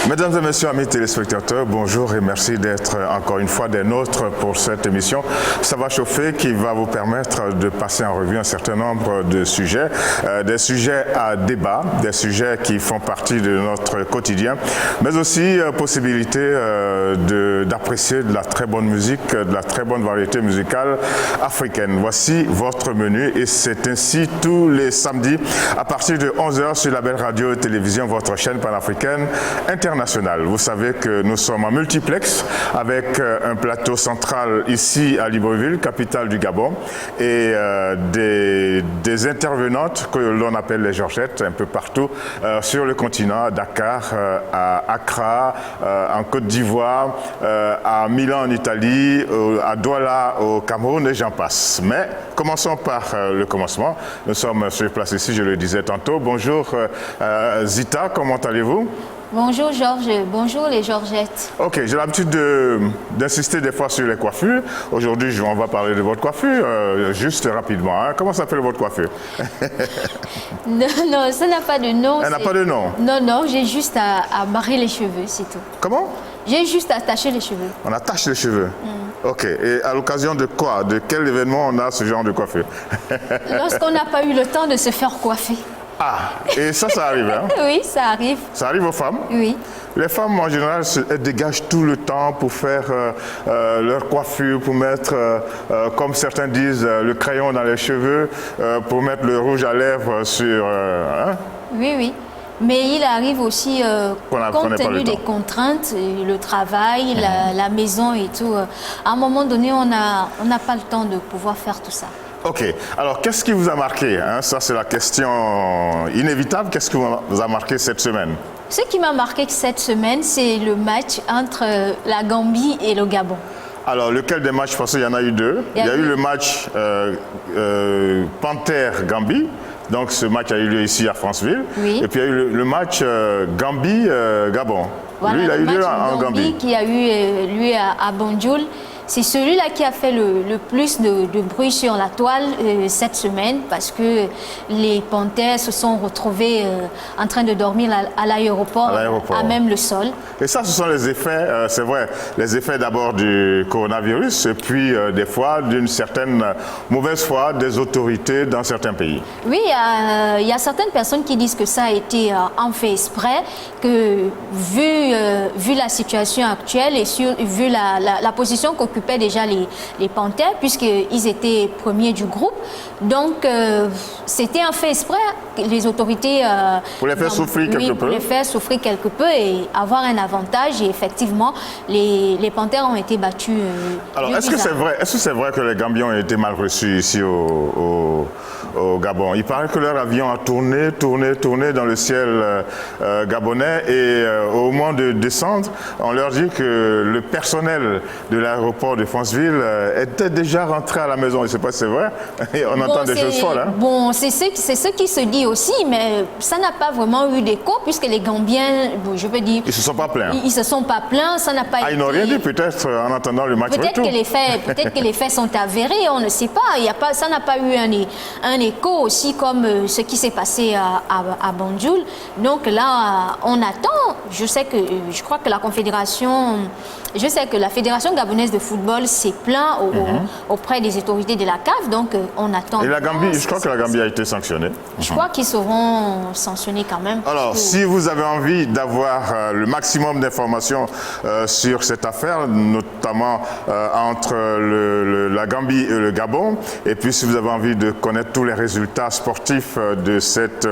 Mesdames et messieurs, amis téléspectateurs, bonjour et merci d'être encore une fois des nôtres pour cette émission. Ça va chauffer qui va vous permettre de passer en revue un certain nombre de sujets, des sujets à débat, des sujets qui font partie de notre quotidien, mais aussi possibilité d'apprécier de la très bonne musique, de la très bonne variété musicale africaine. Voici votre menu et c'est ainsi tous les samedis à partir de 11h sur la belle radio et télévision, votre chaîne panafricaine internationale. Vous savez que nous sommes en multiplex avec un plateau central ici à Libreville, capitale du Gabon, et des intervenantes que l'on appelle les Georgettes un peu partout sur le continent, à Dakar, à Accra, en Côte d'Ivoire, à Milan en Italie, à Douala au Cameroun et j'en passe. Mais commençons par le commencement. Nous sommes sur place ici, je le disais tantôt. Bonjour Zita, comment allez-vous? Bonjour Georges, bonjour les Georgettes. Ok, j'ai l'habitude d'insister des fois sur les coiffures. Aujourd'hui, on va parler de votre coiffure, juste rapidement. Hein. Comment s'appelle votre coiffure? Non, ça n'a pas de nom. Elle n'a pas de nom? Non, non, j'ai juste à barrer les cheveux, c'est tout. Comment? J'ai juste à attacher les cheveux. On attache les cheveux? Ok, et à l'occasion de quoi? De quel événement on a ce genre de coiffure? Lorsqu'on n'a pas eu le temps de se faire coiffer. Ah, et ça arrive, hein? Oui, ça arrive. Ça arrive aux femmes? Oui. Les femmes, en général, elles dégagent tout le temps pour faire leur coiffure, pour mettre, comme certains disent, le crayon dans les cheveux, pour mettre le rouge à lèvres sur... hein? Oui, oui. Mais il arrive aussi, compte tenu des contraintes, le travail, la maison et tout, à un moment donné, on n'a pas le temps de pouvoir faire tout ça. Ok, alors qu'est-ce qui vous a marqué, hein? Ça c'est la question inévitable, qu'est-ce qui vous a marqué cette semaine? Ce qui m'a marqué cette semaine, c'est le match entre la Gambie et le Gabon. Alors, lequel des matchs? Parce qu'il y en a eu deux. Il y a eu le match Panthère-Gambie. Donc ce match a eu lieu ici à Franceville. Oui. Et puis il y a eu le match Gambie-Gabon. Voilà, lui, il a eu lieu en Gambie. Qui a eu lieu à Banjul. C'est celui-là qui a fait le plus de bruit sur la toile cette semaine parce que les Panthères se sont retrouvés en train de dormir à l'aéroport, à même le sol. Et ça, ce sont les effets, c'est vrai, les effets d'abord du coronavirus et puis des fois d'une certaine mauvaise foi des autorités dans certains pays. Oui, il y a certaines personnes qui disent que ça a été en fait exprès, que vu la situation actuelle et vu la position qu'occupaient déjà les Panthères, puisqu'ils étaient premiers du groupe. Donc, c'était un fait exprès, les autorités... pour les faire souffrir quelque peu. Pour les faire souffrir quelque peu et avoir un avantage. Et effectivement, les Panthères ont été battus. Alors, est-ce que c'est vrai que les Gambiens ont été mal reçus ici au Gabon? Il paraît que leur avion a tourné dans le ciel gabonais et au moment de descendre, on leur dit que le personnel de l'aéroport de Franceville était déjà rentré à la maison. Je ne sais pas si c'est vrai. On entend des choses folles. Hein? Bon, c'est ce qui se dit aussi, mais ça n'a pas vraiment eu d'écho puisque les Gambiens, bon, je veux dire... Ils ne se sont pas plaints. Ils ne se sont pas plaints, ça n'a pas été... Ils n'ont rien dit peut-être en entendant le match retour. Peut-être que les faits sont avérés, on ne sait pas. Ça n'a pas eu un écho aussi comme ce qui s'est passé à Banjul. Donc là, on attend. Je crois que la Fédération gabonaise de football s'est plaint auprès des autorités de la CAF, donc on attend. Et la Gambie, je crois que la Gambie a été sanctionnée. Je crois qu'ils seront sanctionnés quand même. Alors, si vous avez envie d'avoir le maximum d'informations sur cette affaire, notamment entre la Gambie et le Gabon, et puis si vous avez envie de connaître tous les résultats sportifs de cette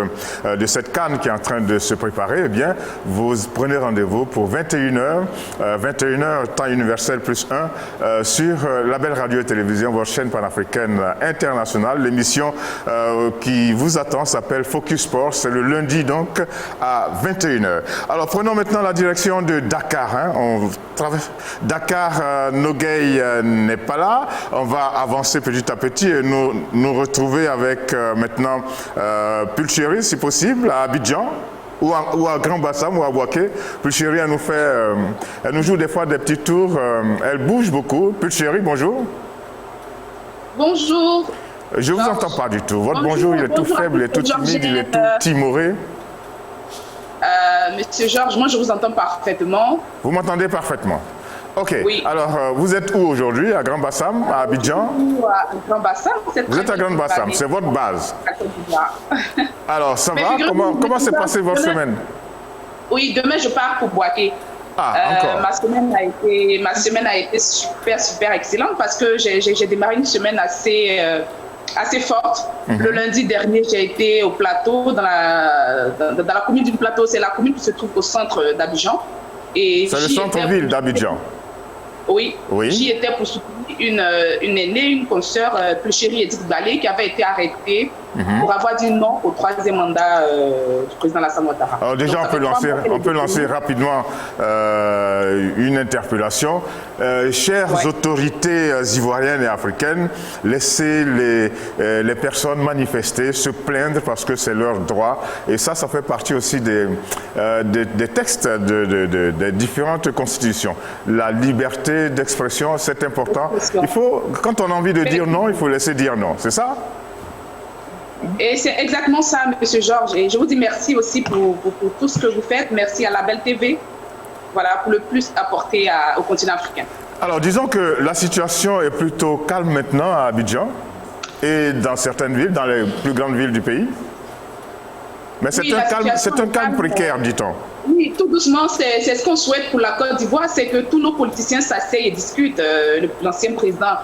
CAN qui est en train de se préparer, eh bien, vous prenez rendez-vous pour 21h, 21h temps universel plus 1 sur la belle radio et télévision, votre chaîne panafricaine internationale. L'émission qui vous attend s'appelle Focus Sport. C'est le lundi donc à 21h. Alors prenons maintenant la direction de Dakar. Hein. Dakar, Nogueil n'est pas là. On va avancer petit à petit et nous retrouver avec maintenant Pulchéry, si possible, à Abidjan. Ou à Grand Bassam ou à Bouaké. Pulchéry, elle nous joue des fois des petits tours, elle bouge beaucoup. Pulchéry, bonjour. Bonjour. Je ne vous entends pas du tout. Votre bonjour, il est tout faible, il est tout timide, il est tout timoré. Monsieur Georges, moi je vous entends parfaitement. Vous m'entendez parfaitement? Ok. Oui. Alors, vous êtes où aujourd'hui? À Grand-Bassam, à Abidjan? À Grand-Bassam. Vous êtes à Grand-Bassam, c'est votre base. À Côte d'Ivoire. Alors, ça va? Comment s'est passée votre semaine? Oui, demain je pars pour Boaké. Ah, encore. Ma semaine a été super excellente parce que j'ai démarré une semaine assez forte. Le lundi dernier, j'ai été au plateau, dans la commune du plateau. C'est la commune qui se trouve au centre d'Abidjan. C'est le centre-ville d'Abidjan. Oui. Oui. J'y étais pour soutenir une aînée, une consoeur, Pléchérie Edith Balé, qui avait été arrêtée pour avoir dit non au 3e mandat du président Alassane Ouattara. Alors déjà, on peut lancer rapidement une interpellation. Chères autorités ivoiriennes et africaines, laissez les personnes manifester, se plaindre parce que c'est leur droit. Et ça fait partie aussi des textes des différentes constitutions. La liberté d'expression, c'est important. Quand on a envie de dire non, il faut laisser dire non. C'est ça? Et c'est exactement ça, Monsieur Georges. Et je vous dis merci aussi pour tout ce que vous faites. Merci à la Belle TV, voilà, pour le plus apporter au continent africain. Alors, disons que la situation est plutôt calme maintenant à Abidjan et dans certaines villes, dans les plus grandes villes du pays. Mais c'est un calme précaire, dit-on. Oui, tout doucement, c'est ce qu'on souhaite pour la Côte d'Ivoire, c'est que tous nos politiciens s'asseyent et discutent. L'ancien président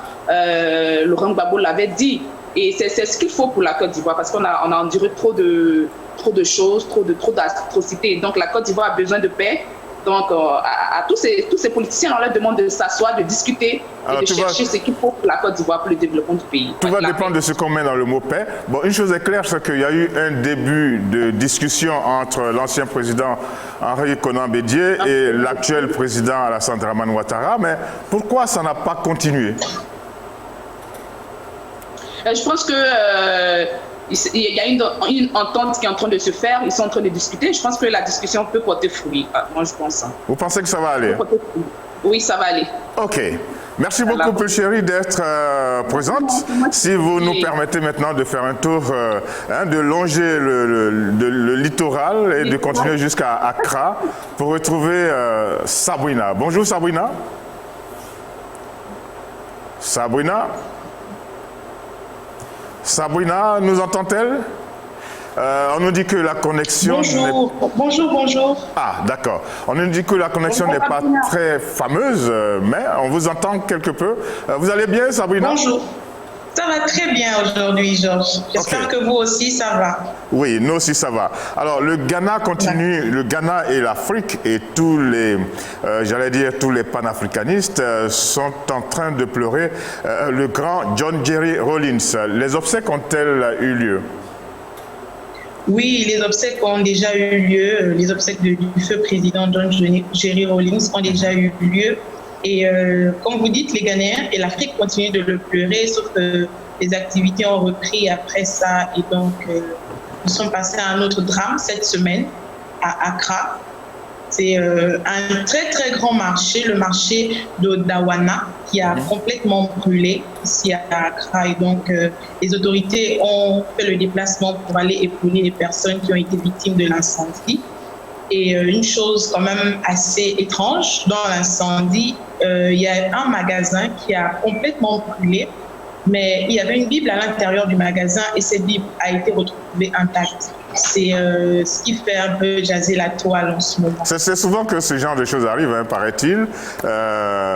Laurent Gbagbo l'avait dit. Et c'est ce qu'il faut pour la Côte d'Ivoire parce qu'on a enduré trop de choses, trop d'atrocités. Donc la Côte d'Ivoire a besoin de paix. Donc à tous ces politiciens, on leur demande de s'asseoir, de discuter et de chercher ce qu'il faut pour la Côte d'Ivoire, pour le développement du pays. Tout va dépendre de ce qu'on met dans le mot paix. Bon, une chose est claire, c'est qu'il y a eu un début de discussion entre l'ancien président Henri Konan Bédié et l'actuel président Alassane Dramane Ouattara. Mais pourquoi ça n'a pas continué? Je pense que il y a une entente qui est en train de se faire. Ils sont en train de discuter. Je pense que la discussion peut porter fruit. Moi, je pense. Vous pensez que ça va aller? Oui, ça va aller. Ok. Merci beaucoup, Pléchérie, d'être présente. Si vous nous permettez maintenant de faire un tour, de longer le littoral et de continuer jusqu'à Accra pour retrouver Sabrina. Bonjour, Sabrina. Sabrina, nous entend-elle? On nous dit que la connexion... Bonjour. Ah, d'accord. On nous dit que la connexion n'est pas très fameuse, mais on vous entend quelque peu. Vous allez bien, Sabrina? Bonjour. Ça va très bien aujourd'hui, Georges. J'espère que vous aussi, ça va. Oui, nous aussi, ça va. Alors, le Ghana continue, le Ghana et l'Afrique et tous les panafricanistes sont en train de pleurer le grand John Jerry Rawlings. Les obsèques ont-elles eu lieu? Oui, les obsèques ont déjà eu lieu. Les obsèques du feu président John Jerry Rawlings ont déjà eu lieu. Et comme vous dites, les Ghanéens et l'Afrique continuent de le pleurer, sauf que les activités ont repris après ça. Et donc, nous sommes passés à un autre drame cette semaine à Accra. C'est un très grand marché, le marché de Dawana, qui a complètement brûlé ici à Accra. Et donc, les autorités ont fait le déplacement pour aller épauler les personnes qui ont été victimes de l'incendie. Et une chose quand même assez étrange, dans l'incendie, il y a un magasin qui a complètement brûlé, mais il y avait une Bible à l'intérieur du magasin et cette Bible a été retrouvée intacte. C'est ce qui fait un peu jaser la toile en ce moment. C'est souvent que ce genre de choses arrivent, hein, paraît-il.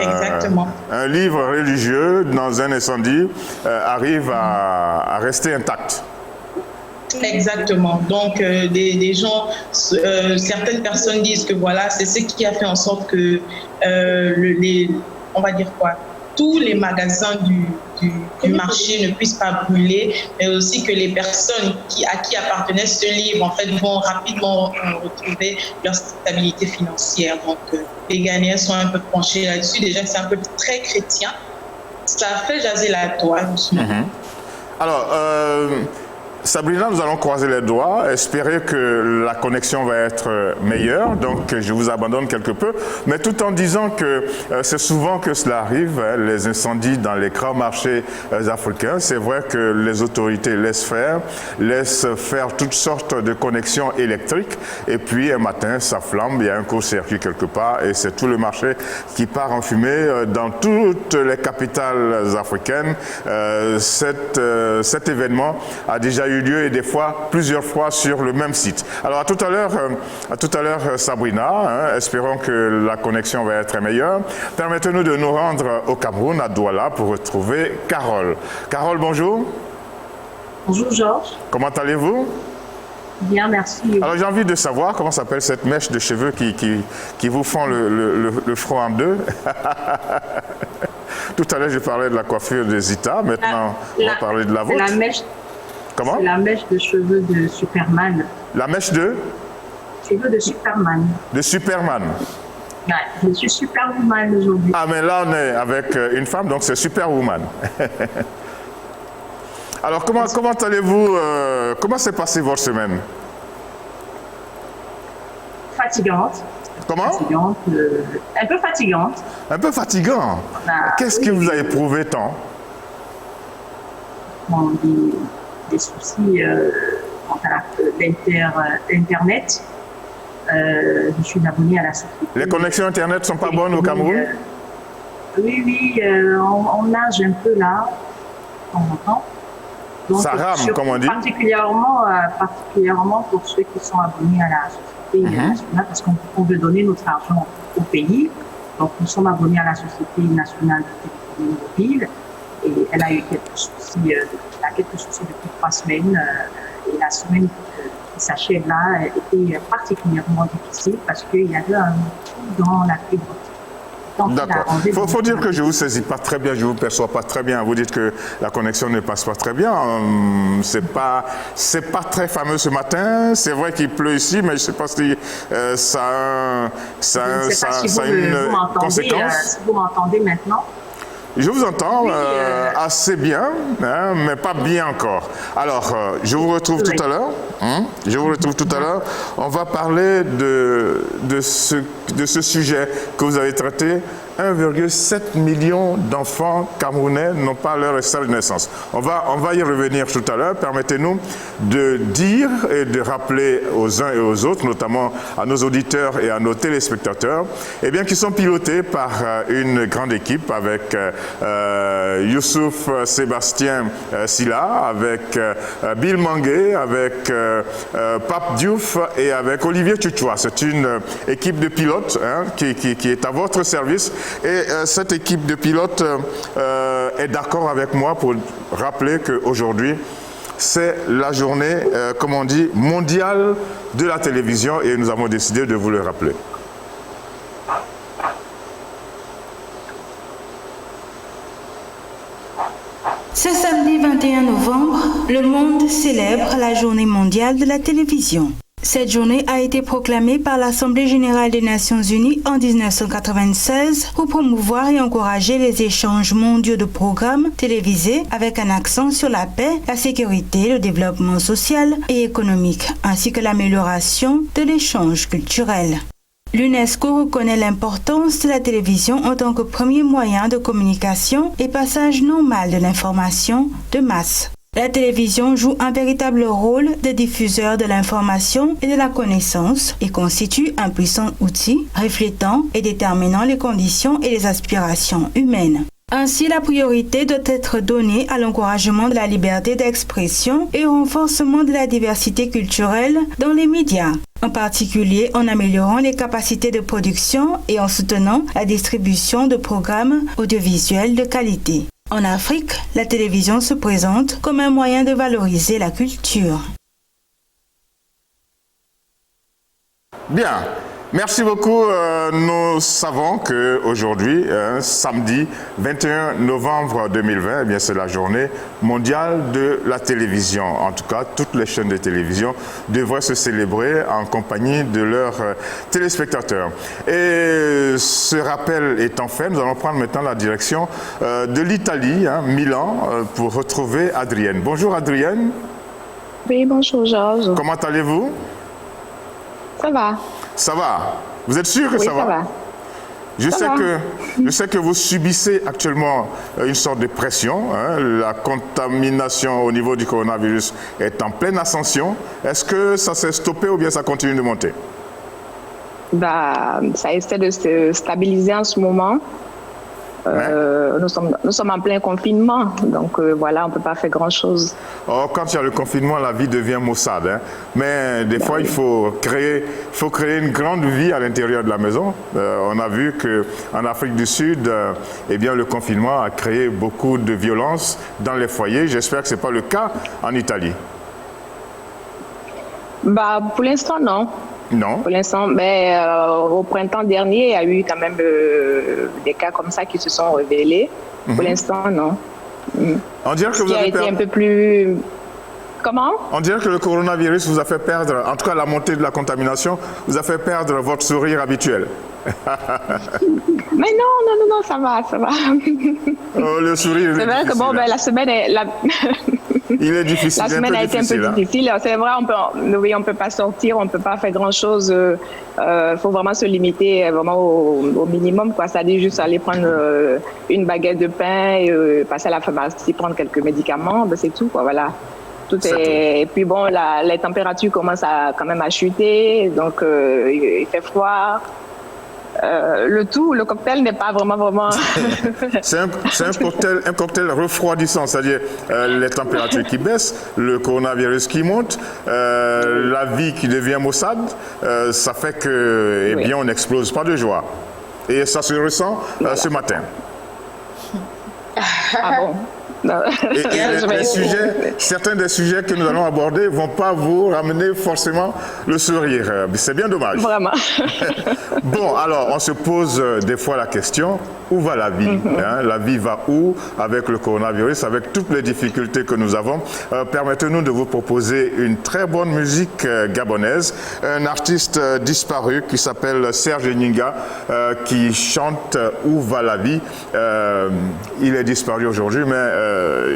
Exactement. Un livre religieux dans un incendie arrive à rester intact. Exactement. Donc, des gens, certaines personnes disent que voilà, c'est ce qui a fait en sorte que on va dire quoi, tous les magasins du marché ne puissent pas brûler, mais aussi que les personnes à qui appartenait ce livre, en fait, vont rapidement retrouver leur stabilité financière. Donc, les Ghanéens sont un peu penchés là-dessus. Déjà, c'est un peu très chrétien. Ça fait jaser la toile. Alors, Sabrina, nous allons croiser les doigts, espérer que la connexion va être meilleure. Donc, je vous abandonne quelque peu, mais tout en disant que c'est souvent que cela arrive, hein, les incendies dans les grands marchés africains. C'est vrai que les autorités laissent faire toutes sortes de connexions électriques, et puis un matin, ça flambe, il y a un court-circuit quelque part, et c'est tout le marché qui part en fumée. Dans toutes les capitales africaines, cet événement a déjà eu lieu, et des fois, plusieurs fois sur le même site. Alors à tout à l'heure, Sabrina, hein, espérons que la connexion va être meilleure. Permettez-nous de nous rendre au Cameroun, à Douala, pour retrouver Carole. Carole, bonjour. Bonjour Georges. Comment allez-vous? Bien, merci. Alors j'ai envie de savoir comment s'appelle cette mèche de cheveux qui vous font le front en deux. Tout à l'heure, je parlais de la coiffure de Zita, maintenant on va parler de la vôtre. La mèche. Comment? C'est la mèche de cheveux de Superman. La mèche de? Cheveux de Superman. De Superman. Ouais, je suis Superwoman aujourd'hui. Ah, mais là, on est avec une femme, donc c'est Superwoman. Alors, comment allez-vous? Comment s'est passée votre semaine? Fatigante. Comment? Fatigante. Un peu fatigante. Un peu fatigant. Qu'est-ce que vous avez éprouvé tant? Bon, des soucis quant à l'Internet. Je suis abonnée à la société. Les connexions Internet ne sont pas bonnes au Cameroun? Oui, on nage un peu là, de temps en temps. Donc, ça rame, comme on dit. Particulièrement pour ceux qui sont abonnés à la Société nationale, parce qu'on veut donner notre argent au pays. Donc, nous sommes abonnés à la Société nationale de téléphonie mobile. Et elle a eu quelques soucis depuis 3 semaines. Et la semaine qui s'achève là était particulièrement difficile parce qu'il y avait un trou dans la fibre. D'accord. Il faut dire que je ne vous saisis pas très bien, je ne vous perçois pas très bien. Vous dites que la connexion ne passe pas très bien. C'est pas très fameux ce matin. C'est vrai qu'il pleut ici, mais je ne sais pas si ça a une conséquence. Si vous m'entendez maintenant. Je vous entends assez bien, hein, mais pas bien encore. Alors, je vous retrouve tout à l'heure. Je vous retrouve tout à l'heure. On va parler de ce sujet que vous avez traité. 1,7 million d'enfants camerounais n'ont pas leur extrait de naissance. On va y revenir tout à l'heure. Permettez-nous de dire et de rappeler aux uns et aux autres, notamment à nos auditeurs et à nos téléspectateurs, eh bien, qui sont pilotés par une grande équipe avec Youssouf Sébastien Silla, avec Bill Mangué, avec Pape Diouf et avec Olivier Tutua. C'est une équipe de pilotes hein, qui est à votre service. Et cette équipe de pilotes est d'accord avec moi pour rappeler qu'aujourd'hui, c'est la journée, comme on dit, mondiale de la télévision et nous avons décidé de vous le rappeler. Ce samedi 21 novembre, le monde célèbre la journée mondiale de la télévision. Cette journée a été proclamée par l'Assemblée générale des Nations unies en 1996 pour promouvoir et encourager les échanges mondiaux de programmes télévisés avec un accent sur la paix, la sécurité, le développement social et économique, ainsi que l'amélioration de l'échange culturel. L'UNESCO reconnaît l'importance de la télévision en tant que premier moyen de communication et passage normal de l'information de masse. La télévision joue un véritable rôle de diffuseur de l'information et de la connaissance et constitue un puissant outil reflétant et déterminant les conditions et les aspirations humaines. Ainsi, la priorité doit être donnée à l'encouragement de la liberté d'expression et au renforcement de la diversité culturelle dans les médias, en particulier en améliorant les capacités de production et en soutenant la distribution de programmes audiovisuels de qualité. En Afrique, la télévision se présente comme un moyen de valoriser la culture. Bien. Merci beaucoup. Nous savons qu'aujourd'hui, samedi 21 novembre 2020, eh bien, c'est la journée mondiale de la télévision. En tout cas, toutes les chaînes de télévision devraient se célébrer en compagnie de leurs téléspectateurs. Et ce rappel étant fait, nous allons prendre maintenant la direction de l'Italie, Milan, pour retrouver Adrienne. Bonjour Adrienne. Oui, bonjour Georges. Comment allez-vous? Ça va. Ça va. Vous êtes sûr que oui, ça va? Je sais que vous subissez actuellement une sorte de pression. Hein. La contamination au niveau du coronavirus est en pleine ascension. Est-ce que ça s'est stoppé ou bien ça continue de monter? Ça essaie de se stabiliser en ce moment. Nous sommes en plein confinement, donc voilà, on ne peut pas faire grand-chose. Oh, quand il y a le confinement, la vie devient maussade. Hein. Mais des fois, il faut créer une grande vie à l'intérieur de la maison. On a vu qu'en Afrique du Sud, eh bien, le confinement a créé beaucoup de violence dans les foyers. J'espère que ce n'est pas le cas en Italie. Pour l'instant, non. Non. Pour l'instant, au printemps dernier, il y a eu quand même des cas comme ça qui se sont révélés. Pour l'instant, non. On dirait que vous avez été un peu plus... Comment? On dirait que le coronavirus vous a fait perdre, en tout cas la montée de la contamination, vous a fait perdre votre sourire habituel. Mais non, ça va. Oh, le sourire. C'est vrai que la semaine est... Il est difficile. La semaine a été un peu difficile. C'est vrai, on peut pas sortir, on peut pas faire grand-chose. Faut vraiment se limiter vraiment au minimum, quoi. Ça dit juste aller prendre une baguette de pain, passer à la pharmacie, prendre quelques médicaments, c'est tout, quoi. Voilà. Et puis bon, les températures commencent quand même à chuter, donc il fait froid. Le cocktail n'est pas vraiment... C'est un cocktail refroidissant, c'est-à-dire les températures qui baissent, le coronavirus qui monte, la vie qui devient maussade, ça fait que, bien, on n'explose pas de joie. Et ça se ressent ce matin. Ah bon? Certains des sujets que nous allons aborder ne vont pas vous ramener forcément le sourire. C'est bien dommage. Vraiment. Bon, alors, on se pose des fois la question, où va la vie? La vie va où avec le coronavirus, avec toutes les difficultés que nous avons? Permettez-nous de vous proposer une très bonne musique gabonaise. Un artiste disparu qui s'appelle Serge Nyinga, qui chante Où va la vie? Il est disparu aujourd'hui, mais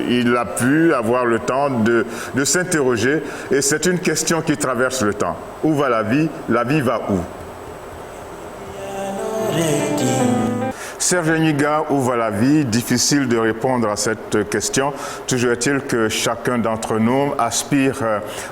il a pu avoir le temps de s'interroger, et c'est une question qui traverse le temps. Où va la vie? La vie va où? Serge Nyinga, où va la vie? Difficile de répondre à cette question. Toujours est-il que chacun d'entre nous aspire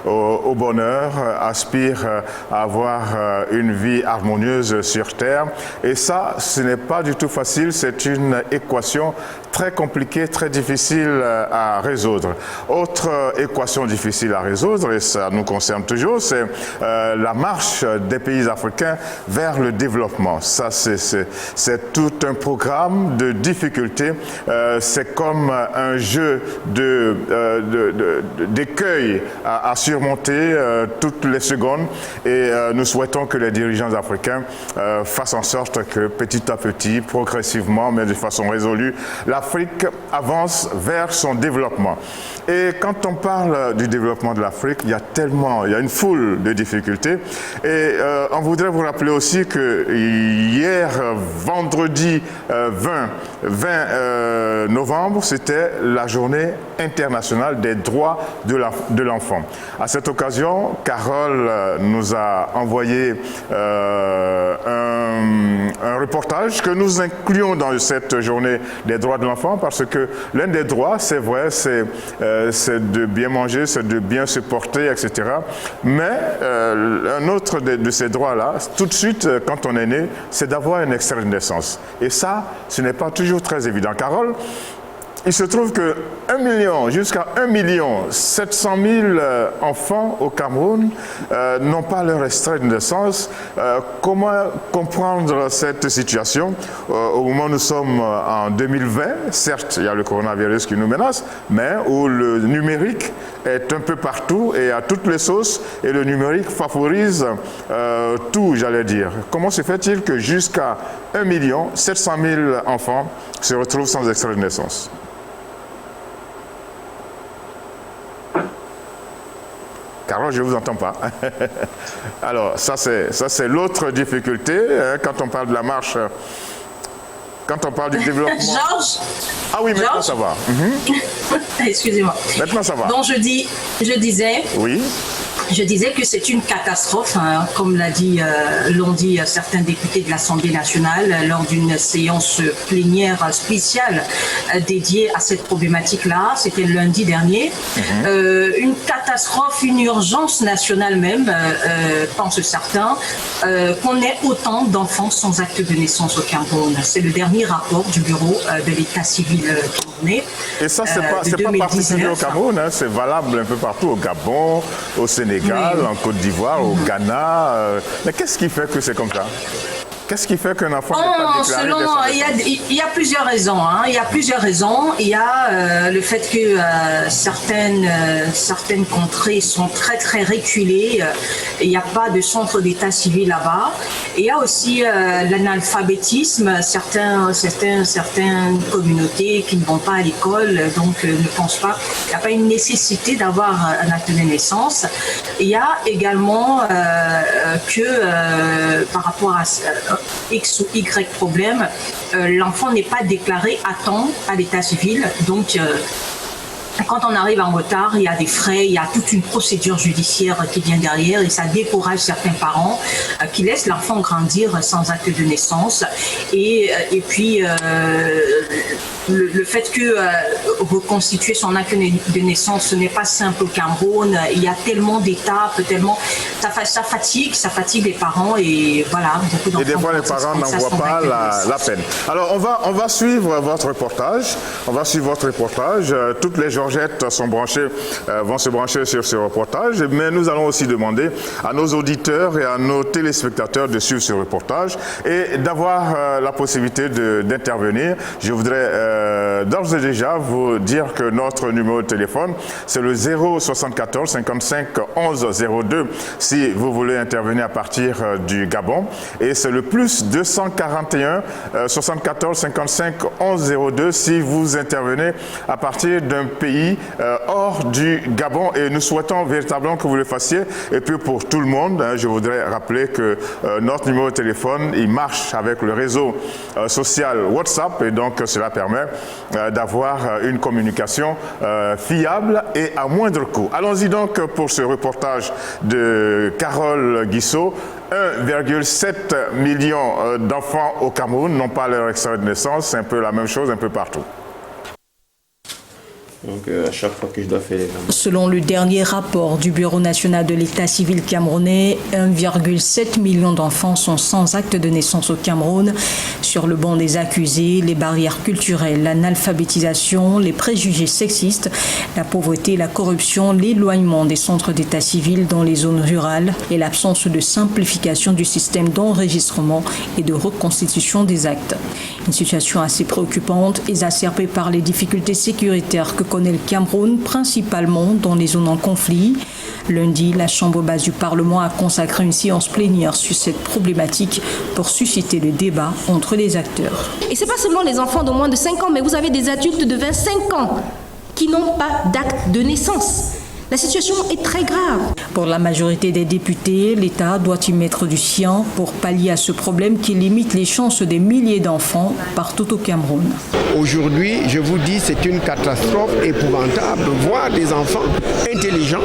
au bonheur, aspire à avoir une vie harmonieuse sur Terre. Et ça, ce n'est pas du tout facile. C'est une équation très compliquée, très difficile à résoudre. Autre équation difficile à résoudre, et ça nous concerne toujours, c'est la marche des pays africains vers le développement. Ça, c'est tout un programme de difficultés. C'est comme un jeu d'écueils à surmonter toutes les secondes. Et nous souhaitons que les dirigeants africains fassent en sorte que petit à petit, progressivement, mais de façon résolue, l'Afrique avance vers son développement. Et quand on parle du développement de l'Afrique, il y a une foule de difficultés. Et on voudrait vous rappeler aussi que hier, vendredi 20 novembre, c'était la journée internationale des droits de l'enfant. À cette occasion, Carole nous a envoyé un reportage que nous incluons dans cette journée des droits de l'enfant, parce que l'un des droits, c'est vrai, c'est de bien manger, c'est de bien se porter, etc. Mais un autre de ces droits-là, tout de suite, quand on est né, c'est d'avoir un extrait de naissance. Et ça, ce n'est pas toujours très évident. Carole, il se trouve que jusqu'à 1 700 000 enfants au Cameroun n'ont pas leur extrait de naissance. Comment comprendre cette situation au moment où nous sommes en 2020? Certes, il y a le coronavirus qui nous menace, mais où le numérique est un peu partout et à toutes les sauces, et le numérique favorise tout, j'allais dire. Comment se fait-il que jusqu'à 1 700 000 enfants se retrouvent sans extrait de naissance? Carole, je ne vous entends pas. Alors, ça c'est l'autre difficulté, hein, quand on parle de la marche quand on parle du développement... Georges. Ah oui, maintenant Georges. ça va. Excusez-moi. Maintenant ça va. Donc je disais... Oui. Je disais que c'est une catastrophe, hein, comme l'ont dit certains députés de l'Assemblée nationale lors d'une séance plénière spéciale dédiée à cette problématique-là. C'était le lundi dernier. Une catastrophe, une urgence nationale même, pensent certains, qu'on ait autant d'enfants sans acte de naissance au Cameroun. C'est le dernier rapport du bureau de l'état civil camerounais. Et ça, c'est pas particulier au Cameroun, hein, c'est valable un peu partout, au Gabon, au Sénégal, en Côte d'Ivoire, au Ghana. Mais qu'est-ce qui fait que c'est comme ça? Qu'est-ce qui fait qu'un enfant n'est pas déclaré? Il y a plusieurs raisons. Hein. Il y a plusieurs raisons. Il y a le fait que certaines contrées sont très très reculées. Il n'y a pas de centre d'état civil là-bas. Il y a aussi l'analphabétisme. Certaines communautés qui ne vont pas à l'école, donc ne pensent pas. Il n'y a pas une nécessité d'avoir un acte de naissance. Il y a également que par rapport à X ou Y problème, l'enfant n'est pas déclaré à temps à l'état civil. Donc, quand on arrive en retard, il y a des frais, il y a toute une procédure judiciaire qui vient derrière et ça décourage certains parents qui laissent l'enfant grandir sans acte de naissance. Et puis, le fait que reconstituer son acte de naissance, ce n'est pas simple au Cameroun. Il y a tellement d'étapes, ça fatigue les parents et voilà. Et des fois, les parents n'en voient pas la peine. Alors, on va suivre votre reportage. Toutes les Georgettes vont se brancher sur ce reportage, mais nous allons aussi demander à nos auditeurs et à nos téléspectateurs de suivre ce reportage et d'avoir la possibilité d'intervenir. Je voudrais d'ores et déjà vous dire que notre numéro de téléphone, c'est le 074 55 11 02 si vous voulez intervenir à partir du Gabon, et c'est le plus 241 74 55 11 02 si vous intervenez à partir d'un pays hors du Gabon, et nous souhaitons véritablement que vous le fassiez. Et puis pour tout le monde, je voudrais rappeler que notre numéro de téléphone, il marche avec le réseau social WhatsApp, et donc cela permet d'avoir une communication fiable et à moindre coût. Allons-y donc pour ce reportage de Carole Guissot. 1,7 million d'enfants au Cameroun n'ont pas leur extrait de naissance. C'est un peu la même chose un peu partout. Donc à chaque fois que je dois faire l'examen. Selon le dernier rapport du Bureau national de l'état civil camerounais, 1,7 million d'enfants sont sans acte de naissance au Cameroun. Sur le banc des accusés, les barrières culturelles, l'analphabétisation, les préjugés sexistes, la pauvreté, la corruption, l'éloignement des centres d'état civil dans les zones rurales et l'absence de simplification du système d'enregistrement et de reconstitution des actes. Une situation assez préoccupante, exacerbée par les difficultés sécuritaires que connaît le Cameroun, principalement dans les zones en conflit. Lundi, la Chambre basse du Parlement a consacré une séance plénière sur cette problématique pour susciter le débat entre les acteurs. Et ce n'est pas seulement les enfants de moins de 5 ans, mais vous avez des adultes de 25 ans qui n'ont pas d'acte de naissance. La situation est très grave. Pour la majorité des députés, l'État doit y mettre du sien pour pallier à ce problème qui limite les chances des milliers d'enfants partout au Cameroun. Aujourd'hui, je vous dis, c'est une catastrophe épouvantable. Voir des enfants intelligents,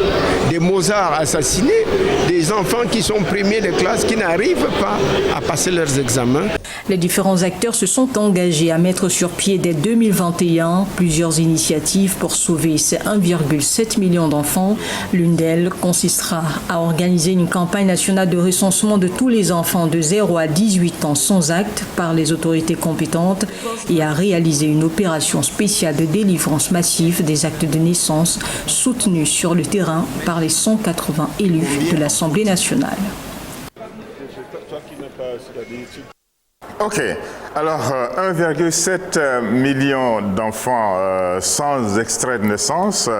des Mozart assassinés, des enfants qui sont premiers de classe, qui n'arrivent pas à passer leurs examens. Les différents acteurs se sont engagés à mettre sur pied dès 2021 plusieurs initiatives pour sauver ces 1,7 million d'enfants. L'une d'elles consistera à organiser une campagne nationale de recensement de tous les enfants de 0 à 18 ans sans acte par les autorités compétentes et à réaliser une opération spéciale de délivrance massive des actes de naissance soutenue sur le terrain par les 180 élus de l'Assemblée nationale. Ok, alors 1,7 million d'enfants sans extrait de naissance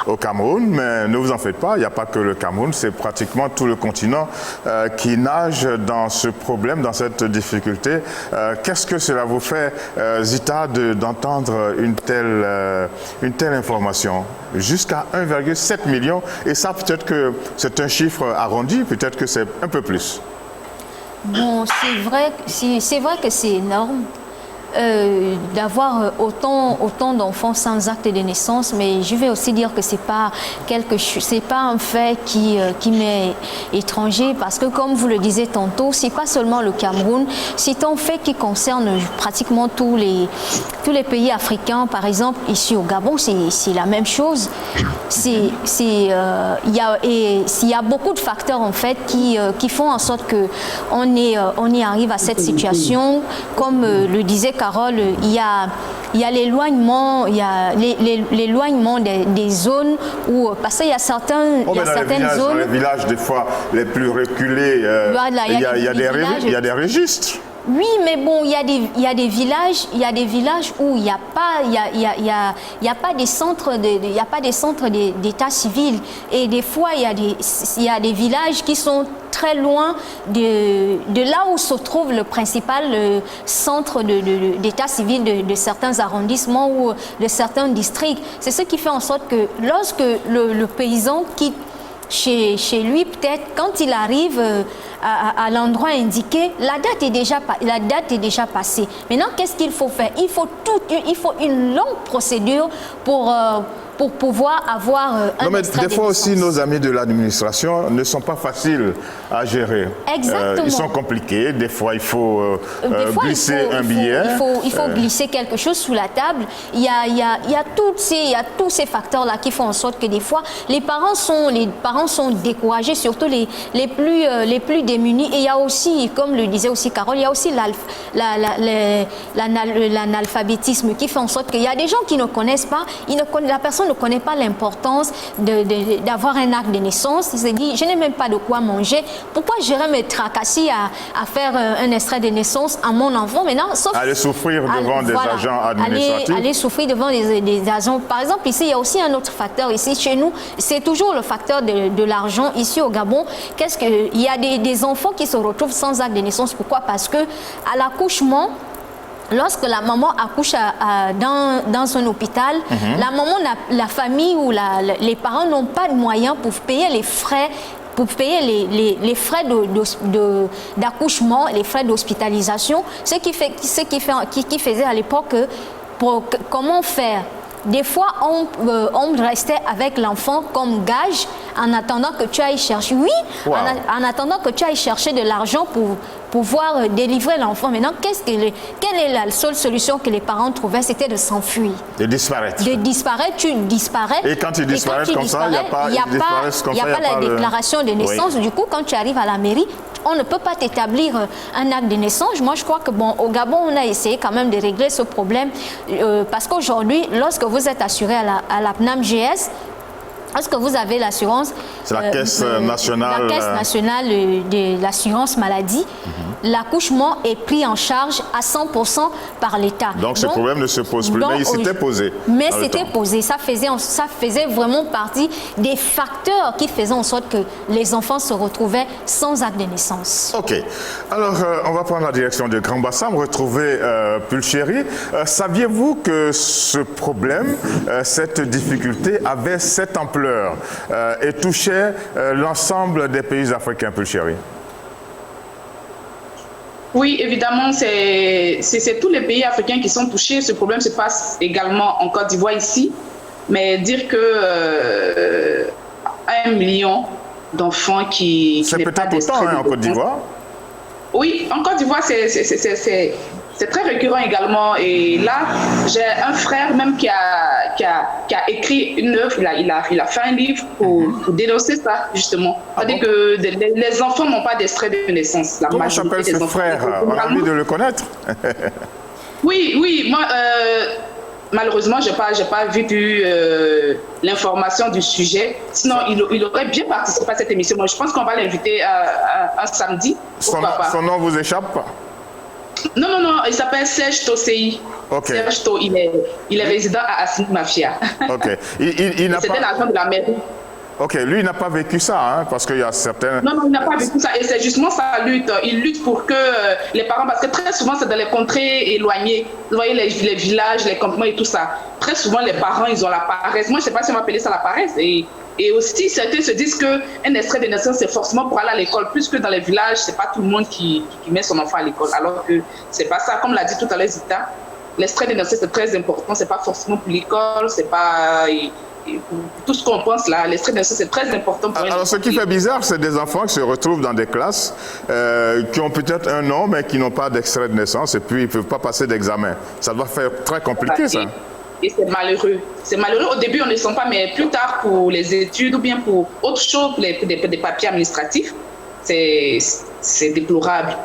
au Cameroun, mais ne vous en faites pas, il n'y a pas que le Cameroun, c'est pratiquement tout le continent qui nage dans ce problème, dans cette difficulté. Qu'est-ce que cela vous fait, Zita, d'entendre une telle information? Jusqu'à 1,7 million, et ça peut-être que c'est un chiffre arrondi, peut-être que c'est un peu plus. Bon, c'est vrai que c'est énorme, d'avoir autant d'enfants sans acte de naissance, mais je vais aussi dire que c'est pas un fait qui m'est étranger, parce que comme vous le disiez tantôt, c'est pas seulement le Cameroun, c'est un fait qui concerne pratiquement tous les pays africains. Par exemple, ici au Gabon, c'est la même chose. Il y a beaucoup de facteurs en fait qui font en sorte que on y arrive à cette situation. Comme le disait Carole, il y a l'éloignement, l'éloignement des zones où, parce qu'il y a certaines zones. Dans les villages, des fois, les plus reculés, il y a des registres. Oui, mais bon, il y a des villages où il n'y a pas des centres d'état civil, et des fois il y a des villages qui sont très loin de là où se trouve le principal centre d'état civil de certains arrondissements ou de certains districts. C'est ce qui fait en sorte que lorsque le paysan quitte chez lui, peut-être quand il arrive à l'endroit indiqué, la date est déjà passée. Maintenant, qu'est-ce qu'il faut faire? Il faut une longue procédure pour pouvoir avoir un extrait de naissance. Des fois aussi, nos amis de l'administration ne sont pas faciles à gérer. Exactement. Ils sont compliqués. Des fois, il faut glisser un billet. Il faut glisser quelque chose sous la table. Il y a tous ces facteurs-là qui font en sorte que des fois, les parents sont découragés, surtout les plus démunis. Et il y a aussi, comme le disait aussi Carole, il y a aussi l'analphabétisme qui fait en sorte qu'il y a des gens qui ne connaissent pas, la personne ne connaît pas l'importance d'avoir un acte de naissance. Il se dit, je n'ai même pas de quoi manger. Pourquoi j'irais me tracasser à faire un extrait de naissance à mon enfant maintenant? Aller souffrir devant des agents administratifs. Aller souffrir devant des agents. Par exemple, ici, il y a aussi un autre facteur. Ici, chez nous, c'est toujours le facteur de l'argent. Ici, au Gabon, il y a des enfants qui se retrouvent sans acte de naissance. Pourquoi? Parce que à l'accouchement, lorsque la maman accouche dans un hôpital, la famille ou les parents n'ont pas de moyens pour payer les frais d'accouchement, les frais d'hospitalisation, ce qui faisait à l'époque comment faire. Des fois, on restait avec l'enfent comme gage en attendant que tu ailles chercher. Oui, en attendant que tu ailles chercher de l'argent pour pouvoir délivrer l'enfant. Maintenant, quelle est la seule solution que les parents trouvaient? C'était de s'enfuir. De disparaître. De disparaître, tu disparais. Et quand ils disparaissent comme ça, il n'y a pas la déclaration de naissance. Oui. Du coup, quand tu arrives à la mairie, on ne peut pas t'établir un acte de naissance. Moi, je crois que au Gabon, on a essayé quand même de régler ce problème parce qu'aujourd'hui, lorsque vous êtes assuré à la PNAM-GS, lorsque vous avez l'assurance... C'est la Caisse nationale... La Caisse nationale de l'assurance maladie. L'accouchement est pris en charge à 100% par l'État. Donc, ce problème ne se pose plus, mais il s'était posé. Mais c'était posé. Ça faisait vraiment partie des facteurs qui faisaient en sorte que les enfants se retrouvaient sans acte de naissance. OK. Alors, on va prendre la direction de Grand Bassam, retrouver Pulchéry. Saviez-vous que ce problème, cette difficulté avait cette ampleur et touchait l'ensemble des pays africains, Pulchéry? Oui, évidemment, c'est tous les pays africains qui sont touchés. Ce problème se passe également en Côte d'Ivoire ici. Mais dire que 1 million d'enfants qui n'est pas d'extrait en Côte d'Ivoire. Oui, en Côte d'Ivoire, c'est très récurrent également. Et là, j'ai un frère même qui a écrit une œuvre, il a fait un livre pour dénoncer ça, justement. C'est-à-dire que les enfants n'ont pas d'extrait de naissance. Comment s'appelle ce frère? On a envie de le connaître. Oui, moi, malheureusement, je n'ai pas vu l'information du sujet. Sinon, il aurait bien participé à cette émission. Moi, je pense qu'on va l'inviter un samedi. Son nom vous échappe? Non, il s'appelle Serge Tosei. Okay. Serge To, il est résident à Assini Mafia. Ok. C'était l'agent de la mairie. Ok, lui, il n'a pas vécu ça, hein, parce qu'il y a certains... Non, il n'a pas vécu ça. Et c'est justement sa lutte. Il lutte pour que les parents... Parce que très souvent, c'est dans les contrées éloignées. Vous voyez, les villages, les campements et tout ça. Très souvent, les parents, ils ont la paresse. Moi, je ne sais pas si on va appeler ça la paresse. Et Et aussi, certains se disent qu'un extrait de naissance, c'est forcément pour aller à l'école, plus que dans les villages, c'est pas tout le monde qui met son enfant à l'école. Alors que c'est pas ça. Comme l'a dit tout à l'heure Zita, l'extrait de naissance, c'est très important. C'est pas forcément pour l'école, c'est pas... pour tout ce qu'on pense là, l'extrait de naissance, c'est très important pour Alors, ce qui fait bizarre, c'est des enfants qui se retrouvent dans des classes qui ont peut-être un nom, mais qui n'ont pas d'extrait de naissance, et puis ils ne peuvent pas passer d'examen. Ça doit faire très compliqué, ça. Et c'est malheureux. C'est malheureux. Au début, on ne sent pas, mais plus tard, pour les études ou bien pour autre chose, pour des papiers administratifs, c'est déplorable.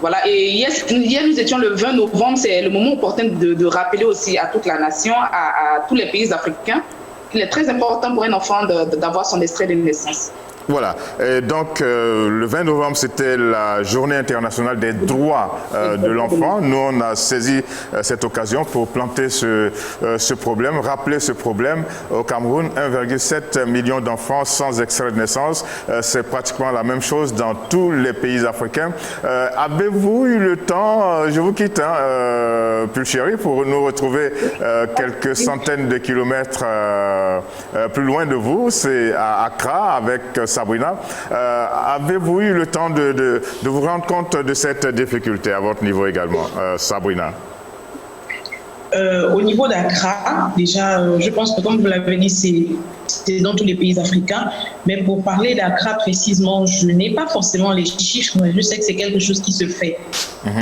Voilà. Et hier, nous étions le 20 novembre, c'est le moment opportun de rappeler aussi à toute la nation, à tous les pays africains, qu'il est très important pour un enfant d'avoir son extrait de naissance. Voilà. Et donc, le 20 novembre, c'était la Journée internationale des droits de l'enfant. Nous, on a saisi cette occasion pour planter ce problème, rappeler ce problème. Au Cameroun, 1,7 million d'enfants sans extrait de naissance. C'est pratiquement la même chose dans tous les pays africains. Avez-vous eu le temps, je vous quitte, Pulchéri, pour nous retrouver quelques centaines de kilomètres plus loin de vous, c'est à Accra, avec Sabrina. Avez-vous eu le temps de vous rendre compte de cette difficulté à votre niveau également, Sabrina? Au niveau d'Accra, déjà, je pense que comme vous l'avez dit, c'est dans tous les pays africains. Mais pour parler d'Accra précisément, je n'ai pas forcément les chiffres, mais je sais que c'est quelque chose qui se fait.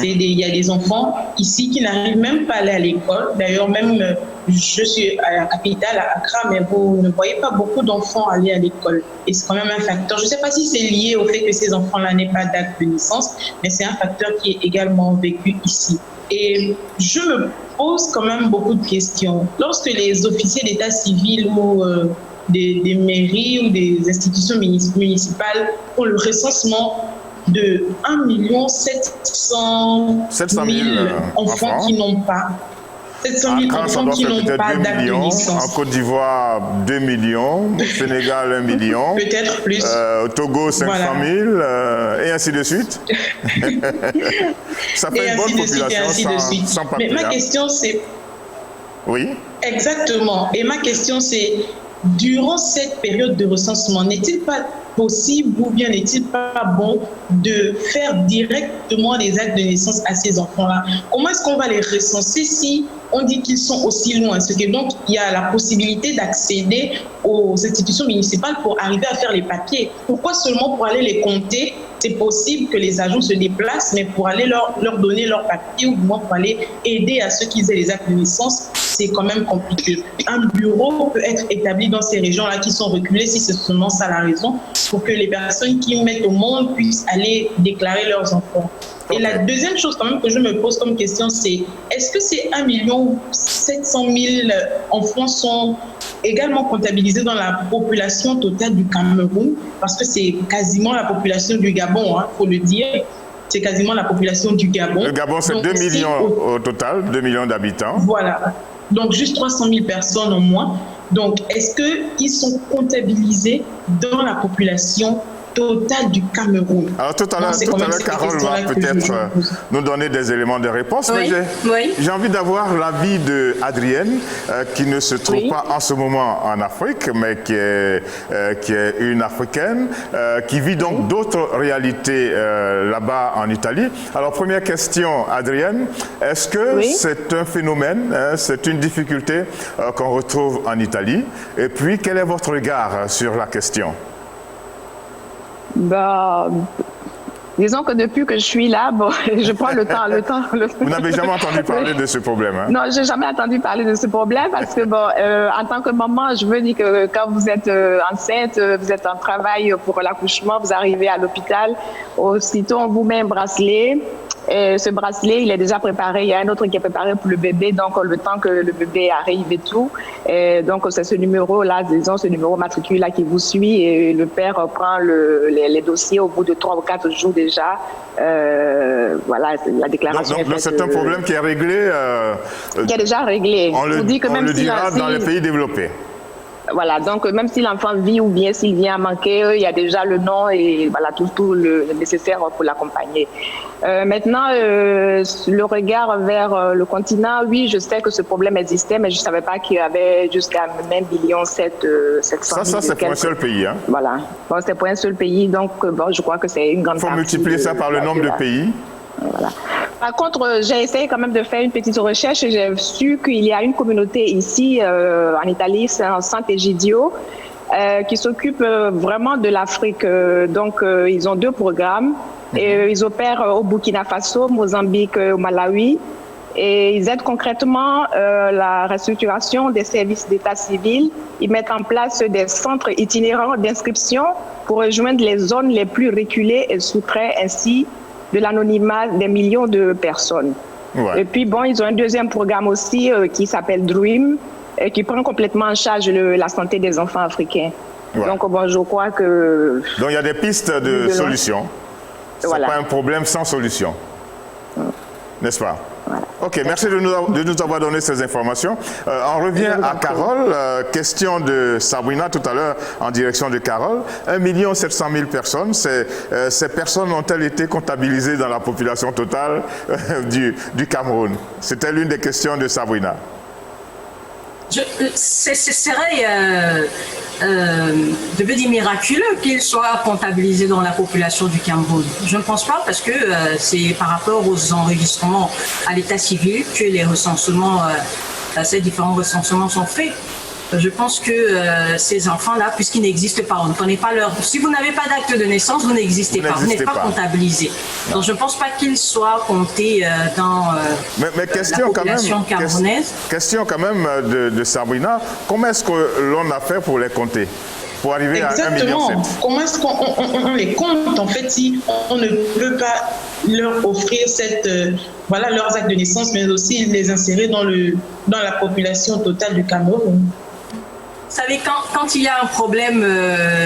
Il y a des enfants ici qui n'arrivent même pas à aller à l'école. D'ailleurs, même je suis à la capitale, à Accra, mais vous ne voyez pas beaucoup d'enfants aller à l'école. Et c'est quand même un facteur. Je ne sais pas si c'est lié au fait que ces enfants-là n'aient pas d'acte de naissance, mais c'est un facteur qui est également vécu ici. Et je me pose quand même beaucoup de questions. Lorsque les officiers d'état civil ou des mairies ou des institutions municipales font le recensement de 1 700 000 enfants qui n'ont pas 700 000 enfants qui n'ont pas d'acte de naissance. En Côte d'Ivoire, 2 millions. Au Sénégal, 1 million. Peut-être plus. Au Togo, 500 000. Et ainsi de suite. Ça fait une bonne population sans papier. Mais ma question, c'est... Oui. Exactement. Et ma question, c'est, durant cette période de recensement, n'est-il pas possible ou bien n'est-il pas bon de faire directement des actes de naissance à ces enfants-là? Comment est-ce qu'on va les recenser si on dit qu'ils sont aussi loin? Parce que donc, il y a la possibilité d'accéder aux institutions municipales pour arriver à faire les papiers. Pourquoi seulement pour aller les compter? C'est possible que les agents se déplacent, mais pour aller leur donner leurs papiers ou du moins pour aller aider à ceux qui aient les actes de naissance, c'est quand même compliqué. Un bureau peut être établi dans ces régions-là qui sont reculées, si c'est seulement ça la raison, pour que les personnes qui mettent au monde puissent aller déclarer leurs enfants. Et la deuxième chose quand même que je me pose comme question, c'est est-ce que ces 1 700 000 enfants sont également comptabilisés dans la population totale du Cameroun? Parce que c'est quasiment la population du Gabon, il faut le dire. C'est quasiment la population du Gabon. Le Gabon, c'est 2 millions au total, 2 millions d'habitants. Voilà. Donc, juste 300 000 personnes en moins. Donc, est-ce qu'ils sont comptabilisés dans la population totale du Cameroun? Alors, tout à l'heure, Carole va peut-être nous donner des éléments de réponse. Oui, mais j'ai envie d'avoir l'avis d'Adrienne, qui ne se trouve pas en ce moment en Afrique, mais qui est une Africaine, qui vit donc d'autres réalités là-bas en Italie. Alors, première question, Adrienne, est-ce que c'est un phénomène, c'est une difficulté qu'on retrouve en Italie? Et puis, quel est votre regard sur la question? Disons que depuis que je suis là, je prends le temps. Vous n'avez jamais entendu parler de ce problème, hein? Non, j'ai jamais entendu parler de ce problème parce que en tant que maman, je veux dire que quand vous êtes enceinte, vous êtes en travail pour l'accouchement, vous arrivez à l'hôpital, aussitôt on vous met un bracelet. Et ce bracelet, il est déjà préparé. Il y a un autre qui est préparé pour le bébé, donc le temps que le bébé arrive et tout. Et donc c'est ce numéro-là, disons, ce numéro matricule-là qui vous suit et le père prend les dossiers au bout de 3 ou 4 jours déjà. Voilà, la déclaration. Donc c'est un problème qui est réglé. Qui est déjà réglé. On le dira dans les pays développés. Voilà, donc même si l'enfant vit ou bien s'il vient à manquer, il y a déjà le nom et voilà tout le nécessaire pour l'accompagner. Maintenant, le regard vers le continent, oui, je sais que ce problème existait, mais je ne savais pas qu'il y avait jusqu'à 1,7 million. Ça, c'est pour un seul pays. Hein? Voilà, bon, c'est pour un seul pays, donc bon, je crois que c'est une grande partie. Il faut multiplier ça par le nombre de pays. Voilà. Par contre, j'ai essayé quand même de faire une petite recherche et j'ai su qu'il y a une communauté ici en Italie, c'est un Centre Egidio, qui s'occupe vraiment de l'Afrique. Donc, ils ont 2 programmes et ils opèrent au Burkina Faso, Mozambique, au Malawi. Et ils aident concrètement la restructuration des services d'état civil. Ils mettent en place des centres itinérants d'inscription pour rejoindre les zones les plus reculées et soustraire ainsi de l'anonymat des millions de personnes. Ouais. Et puis, bon, ils ont un deuxième programme aussi qui s'appelle DREAM, qui prend complètement en charge la santé des enfants africains. Ouais. Donc, bon, je crois que... Donc, il y a des pistes de solutions. Voilà. Ce n'est pas un problème sans solution. N'est-ce pas? Voilà. Ok, merci de nous avoir donné ces informations. On revient à Carole. Question de Sabrina tout à l'heure en direction de Carole. 1 700 000 personnes. Ces personnes ont-elles été comptabilisées dans la population totale du Cameroun? C'était l'une des questions de Sabrina. Ce serait, je veux dire, miraculeux qu'il soit comptabilisé dans la population du Cameroun. Je ne pense pas parce que c'est par rapport aux enregistrements à l'état civil que les recensements, ces différents recensements sont faits. Je pense que ces enfants-là, puisqu'ils n'existent pas, on ne connaît pas leur... Si vous n'avez pas d'acte de naissance, vous n'existez pas, vous n'êtes pas comptabilisé. Donc je ne pense pas qu'ils soient comptés dans mais question la population camerounaise. Question quand même de Sabrina, comment est-ce que l'on a fait pour les compter? Pour arriver à 1,7 million. Comment est-ce qu'on les compte en fait si on ne peut pas leur offrir leurs actes de naissance, mais aussi les insérer dans la population totale du Cameroun? Vous savez, quand il y a un problème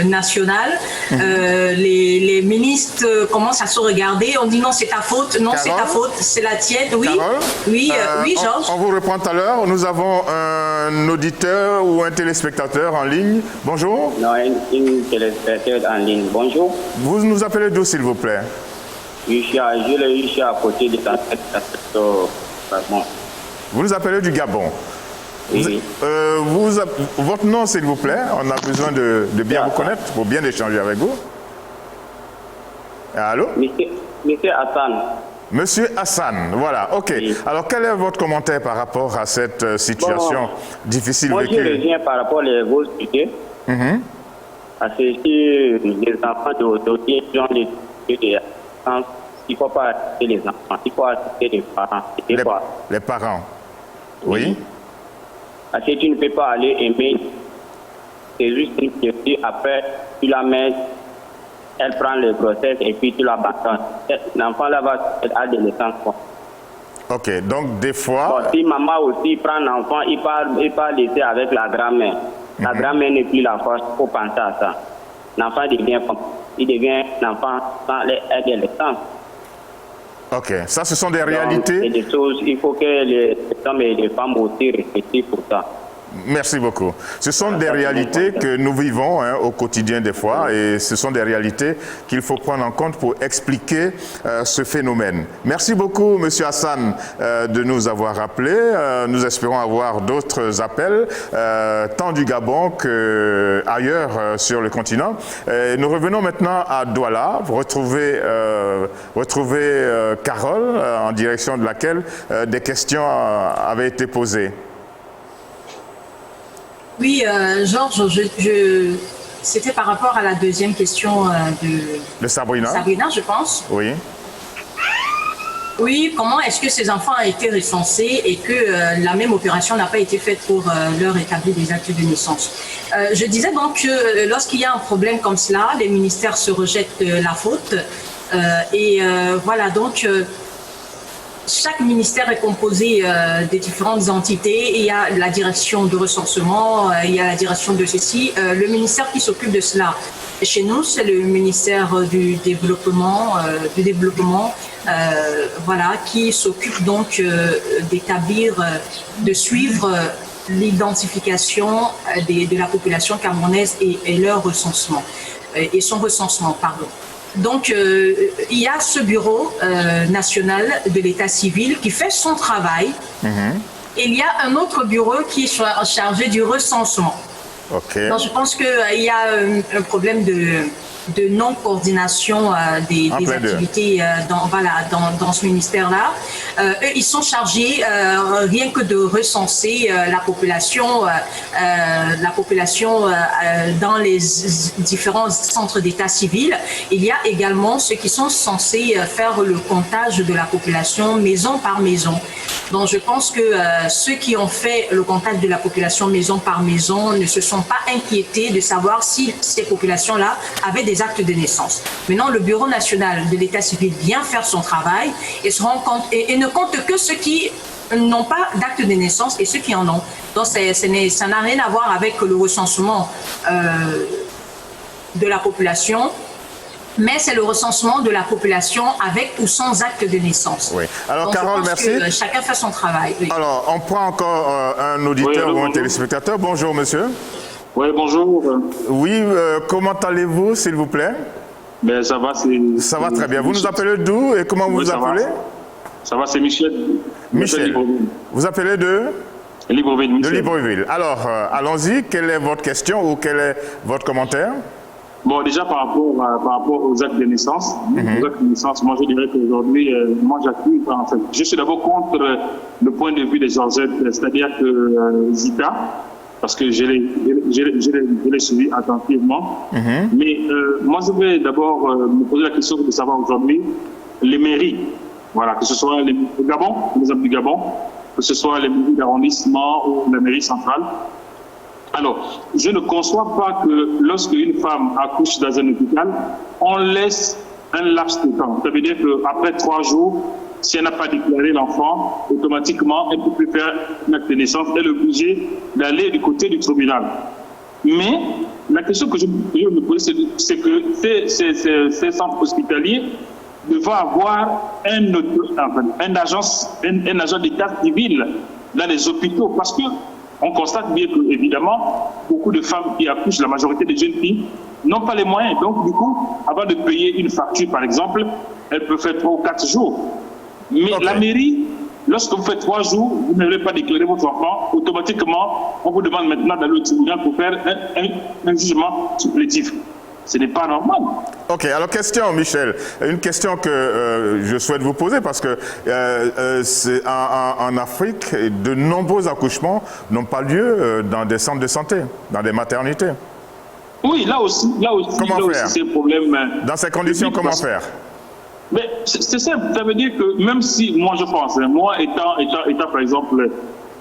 national, les ministres commencent à se regarder. On dit non, c'est ta faute, non, c'est ta faute, c'est la tienne. Oui, Carole, oui, Georges. On vous reprend tout à l'heure. Nous avons un auditeur ou un téléspectateur en ligne. Bonjour. Non, une téléspectateur en ligne. Bonjour. Vous nous appelez d'où, s'il vous plaît? Je suis à côté de ta Gabon. Vous nous appelez du Gabon? Oui. Votre nom, s'il vous plaît. On a besoin de bien vous connaître pour bien échanger avec vous. Allô? Monsieur Hassan. Monsieur Hassan, voilà, ok. Oui. Alors, quel est votre commentaire par rapport à cette situation difficile vécue? Moi, je reviens par rapport aux vos sujets. Parce que les enfants d'aujourd'hui ont les il ne faut pas assister les enfants, il faut assister les parents. Les parents, oui. Parce que tu ne peux pas aller aimer, c'est juste une question. Après, tu la mets, elle prend le grossesse et puis tu l'abandonnes. L'enfant là va être adolescent. Ok, donc des fois... Bon, si maman aussi prend l'enfant, il part laisser avec la grand-mère. La grand-mère n'est plus la force pour penser à ça. L'enfant devient l'enfant sans l'adolescence. Ok, ça ce sont des réalités. Donc, des choses, il faut que les hommes et les femmes aussi réfléchissent pour ça. Merci beaucoup. Ce sont des réalités que nous vivons au quotidien des fois et ce sont des réalités qu'il faut prendre en compte pour expliquer ce phénomène. Merci beaucoup, Monsieur Hassan, de nous avoir rappelés. Nous espérons avoir d'autres appels, tant du Gabon qu'ailleurs sur le continent. Nous revenons maintenant à Douala pour retrouver Carole, en direction de laquelle des questions avaient été posées. Oui, Georges, c'était par rapport à la deuxième question de Sabrina. Sabrina, je pense. Oui. Oui, comment est-ce que ces enfants ont été recensés et que la même opération n'a pas été faite pour leur établir des actes de naissance? Je disais donc que lorsqu'il y a un problème comme cela, les ministères se rejettent la faute. Voilà, donc... chaque ministère est composé des différentes entités. Il y a la direction de recensement, il y a la direction de ceci. Le ministère qui s'occupe de cela, chez nous, c'est le ministère du développement, voilà, qui s'occupe donc d'établir, de suivre l'identification de la population camerounaise et leur recensement, et son recensement, pardon. Donc, il y a ce bureau national de l'état civil qui fait son travail. Et il y a un autre bureau qui est chargé du recensement. Donc, je pense qu'il y a un problème de non-coordination des activités dans ce ministère-là. Eux, ils sont chargés rien que de recenser la population dans les différents centres d'état civil. Il y a également ceux qui sont censés faire le comptage de la population maison par maison. Donc, je pense que ceux qui ont fait le comptage de la population maison par maison ne se sont pas inquiétés de savoir si ces populations-là avaient des actes de naissance. Maintenant, le Bureau national de l'état civil vient faire son travail et se rend compte et ne compte que ceux qui n'ont pas d'acte de naissance et ceux qui en ont. Donc, ça n'a rien à voir avec le recensement de la population, mais c'est le recensement de la population avec ou sans acte de naissance. Oui. Alors, donc, Carole, merci. Chacun fait son travail. Oui. Alors, on prend encore un auditeur ou un téléspectateur. Bonjour, monsieur. Oui, bonjour. Oui, comment allez-vous, s'il vous plaît? Ben, ça va, ça va très bien. Vous nous appelez d'où et comment vous vous appelez? Ça va, c'est Michel. Michel. Vous appelez de? Libreville. De Libreville. Alors, allons-y. Quelle est votre question ou quel est votre commentaire? Bon, déjà par rapport aux actes de naissance, moi je dirais qu'aujourd'hui, moi j'accuse, en fait, je suis d'abord contre le point de vue des Georgettes, c'est-à-dire que Zita, parce que je l'ai suivi attentivement, mais moi je vais d'abord me poser la question de savoir aujourd'hui les mairies, voilà, que ce soit les Gabon, les hommes du Gabon, que ce soit les mairies d'arrondissement ou la mairie centrale. Alors, je ne conçois pas que lorsque une femme accouche dans un hôpital, on laisse un laps de temps. Ça veut dire qu'après 3 jours, si elle n'a pas déclaré l'enfant, automatiquement, elle ne peut plus faire un acte de naissance. Elle est obligée d'aller du côté du tribunal. Mais la question que je me pose, c'est que ces centres hospitaliers devront avoir un agent d'état civil dans les hôpitaux, parce que on constate bien que, évidemment, beaucoup de femmes qui accouchent, la majorité des jeunes filles, n'ont pas les moyens. Donc, du coup, avant de payer une facture, par exemple, elle peut faire 3 ou 4 jours. Mais la mairie, lorsque vous faites 3 jours, vous n'avez pas déclaré votre enfant, automatiquement, on vous demande maintenant d'aller au tribunal pour faire un jugement supplétif. Ce n'est pas normal. Ok, alors question, Michel. Une question que je souhaite vous poser parce que en Afrique, de nombreux accouchements n'ont pas lieu dans des centres de santé, dans des maternités. Oui, là aussi c'est un problème. Dans ces conditions, comment faire? Mais c'est simple, ça veut dire que même si, moi je pense, moi étant par exemple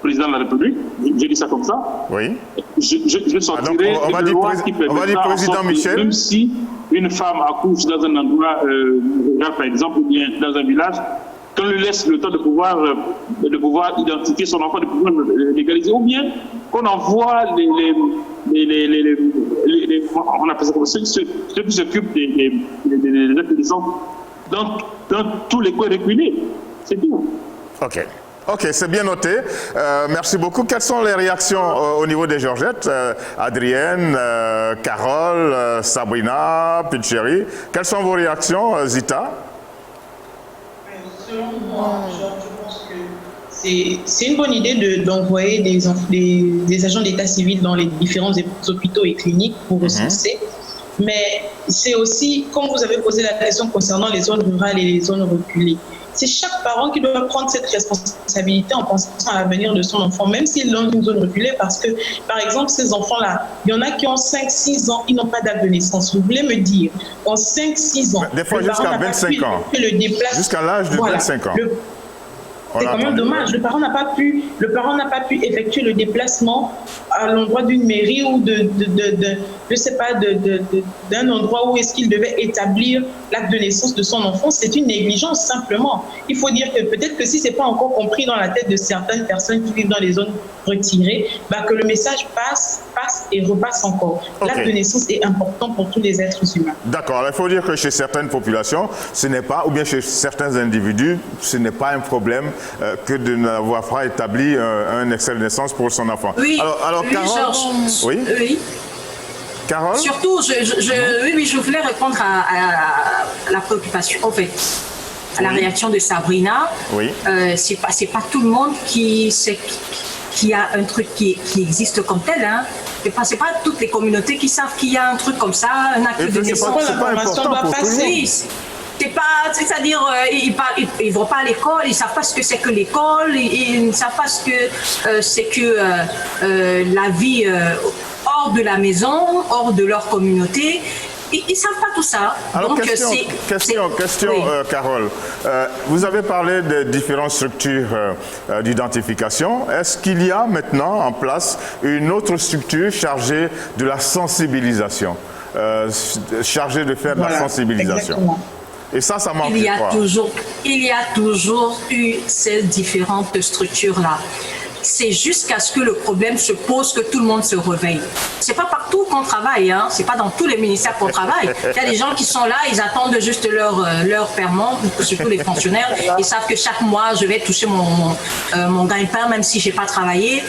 président de la République, je dis ça comme ça, oui. Je sortirai une loi qui permettra, même si une femme accouche dans un endroit, par exemple, ou bien dans un village, qu'on lui laisse le temps de pouvoir identifier son enfant, de pouvoir légaliser, ou bien qu'on envoie on appelle ça comme ceux qui s'occupent des actes de naissance dans tous les coins reculés. C'est tout. Ok. Ok, c'est bien noté. Merci beaucoup. Quelles sont les réactions au niveau des Georgettes? Adrienne, Carole, Sabrina, Pitcheri. Quelles sont vos réactions, Zita? Selon moi, je pense que c'est une bonne idée d'envoyer des agents d'état civil dans les différents hôpitaux et cliniques pour recenser. Mais c'est aussi, comme vous avez posé la question concernant les zones rurales et les zones reculées, c'est chaque parent qui doit prendre cette responsabilité en pensant à l'avenir de son enfant, même s'il est dans une zone reculée, parce que, par exemple, ces enfants-là, il y en a qui ont 5-6 ans, ils n'ont pas d'acte de naissance. Vous voulez me dire, en 5-6 ans, des fois jusqu'à 25 ans, jusqu'à l'âge de 25 ans. C'est quand même dommage. Le parent n'a pas pu effectuer le déplacement à l'endroit d'une mairie ou je sais pas, d'un endroit où est-ce qu'il devait établir l'acte de naissance de son enfant. C'est une négligence simplement. Il faut dire que peut-être que si c'est pas encore compris dans la tête de certaines personnes qui vivent dans les zones retirées, que le message passe et repasse encore. L'acte de naissance est important pour tous les êtres humains. D'accord. Il faut dire que chez certaines populations, ce n'est pas, ou bien chez certains individus, ce n'est pas un problème que de n'avoir pas établi un extrait de naissance pour son enfant. Oui, alors oui, Carole, Georges. Oui. Oui. Carole? Surtout, je voulais répondre à la préoccupation, en fait, à la réaction de Sabrina. Oui. C'est pas tout le monde qui sait qu'il y a un truc qui existe comme tel. Hein. C'est pas toutes les communautés qui savent qu'il y a un truc comme ça, un acte de naissance. C'est pas important pour tout le monde. C'est-à-dire, ils vont pas à l'école, ils savent pas ce que c'est que l'école, ils ne savent pas ce que c'est que la vie hors de la maison, hors de leur communauté. Ils ne savent pas tout ça. Alors, donc, question, oui. Carole. Vous avez parlé de différentes structures d'identification. Est-ce qu'il y a maintenant en place une autre structure chargée de la sensibilisation, chargée de faire de la sensibilisation? Exactement. Et ça manque. Il y a toujours eu ces différentes structures-là. C'est jusqu'à ce que le problème se pose que tout le monde se réveille. C'est pas partout qu'on travaille, hein. C'est pas dans tous les ministères qu'on travaille. Il y a des gens qui sont là, ils attendent juste leur paiement, surtout les fonctionnaires. Ils savent que chaque mois, je vais toucher mon gagne-pain, même si j'ai pas travaillé.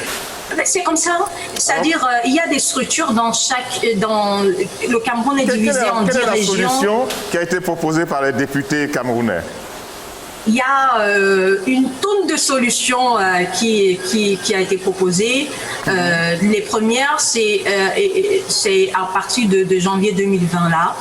C'est comme ça. C'est-à-dire, il y a des structures dans le Cameroun est divisé en 10 régions. Quelle est la solution qui a été proposée par les députés camerounais? Il y a une tonne de solutions qui a été proposée. Les premières, c'est à partir de janvier 2020 là,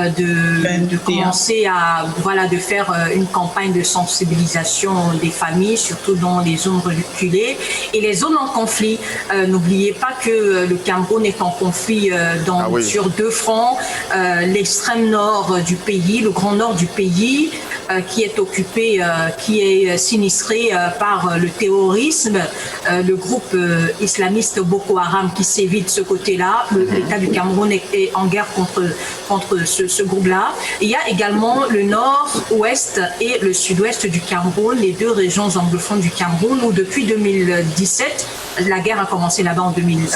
de commencer à de faire une campagne de sensibilisation des familles, surtout dans les zones reculées et les zones en conflit. N'oubliez pas que le Cameroun est en conflit sur deux fronts, l'extrême nord du pays, le grand nord du pays, qui est occupé, qui est sinistré par le terrorisme, le groupe islamiste Boko Haram qui sévit de ce côté-là. L'État du Cameroun est en guerre contre ce groupe-là. Il y a également le nord-ouest et le sud-ouest du Cameroun, les deux régions anglophones du Cameroun, où depuis 2017, la guerre a commencé là-bas en 2000.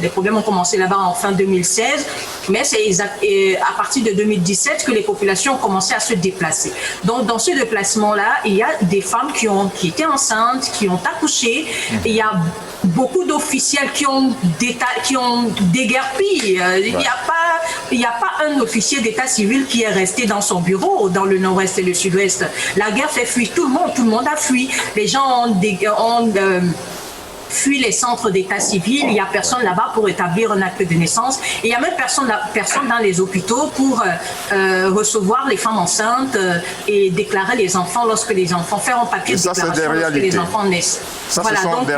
Les problèmes ont commencé là-bas en fin 2016, mais c'est à partir de 2017 que les populations ont commencé à se déplacer. Donc, dans ce déplacement-là, il y a des femmes qui étaient enceintes, qui ont accouché. Il y a beaucoup d'officiels qui ont déguerpi. Il n'y a pas un officier d'état civil qui est resté dans son bureau dans le nord-ouest et le sud-ouest. La guerre fait fuir tout le monde a fui. Les gens ont fuit les centres d'état civil, il n'y a personne là-bas pour établir un acte de naissance. Et il n'y a même personne dans les hôpitaux pour recevoir les femmes enceintes et déclarer les enfants lorsque les enfants font un papier de déclaration lorsque les enfants naissent. Voilà, donc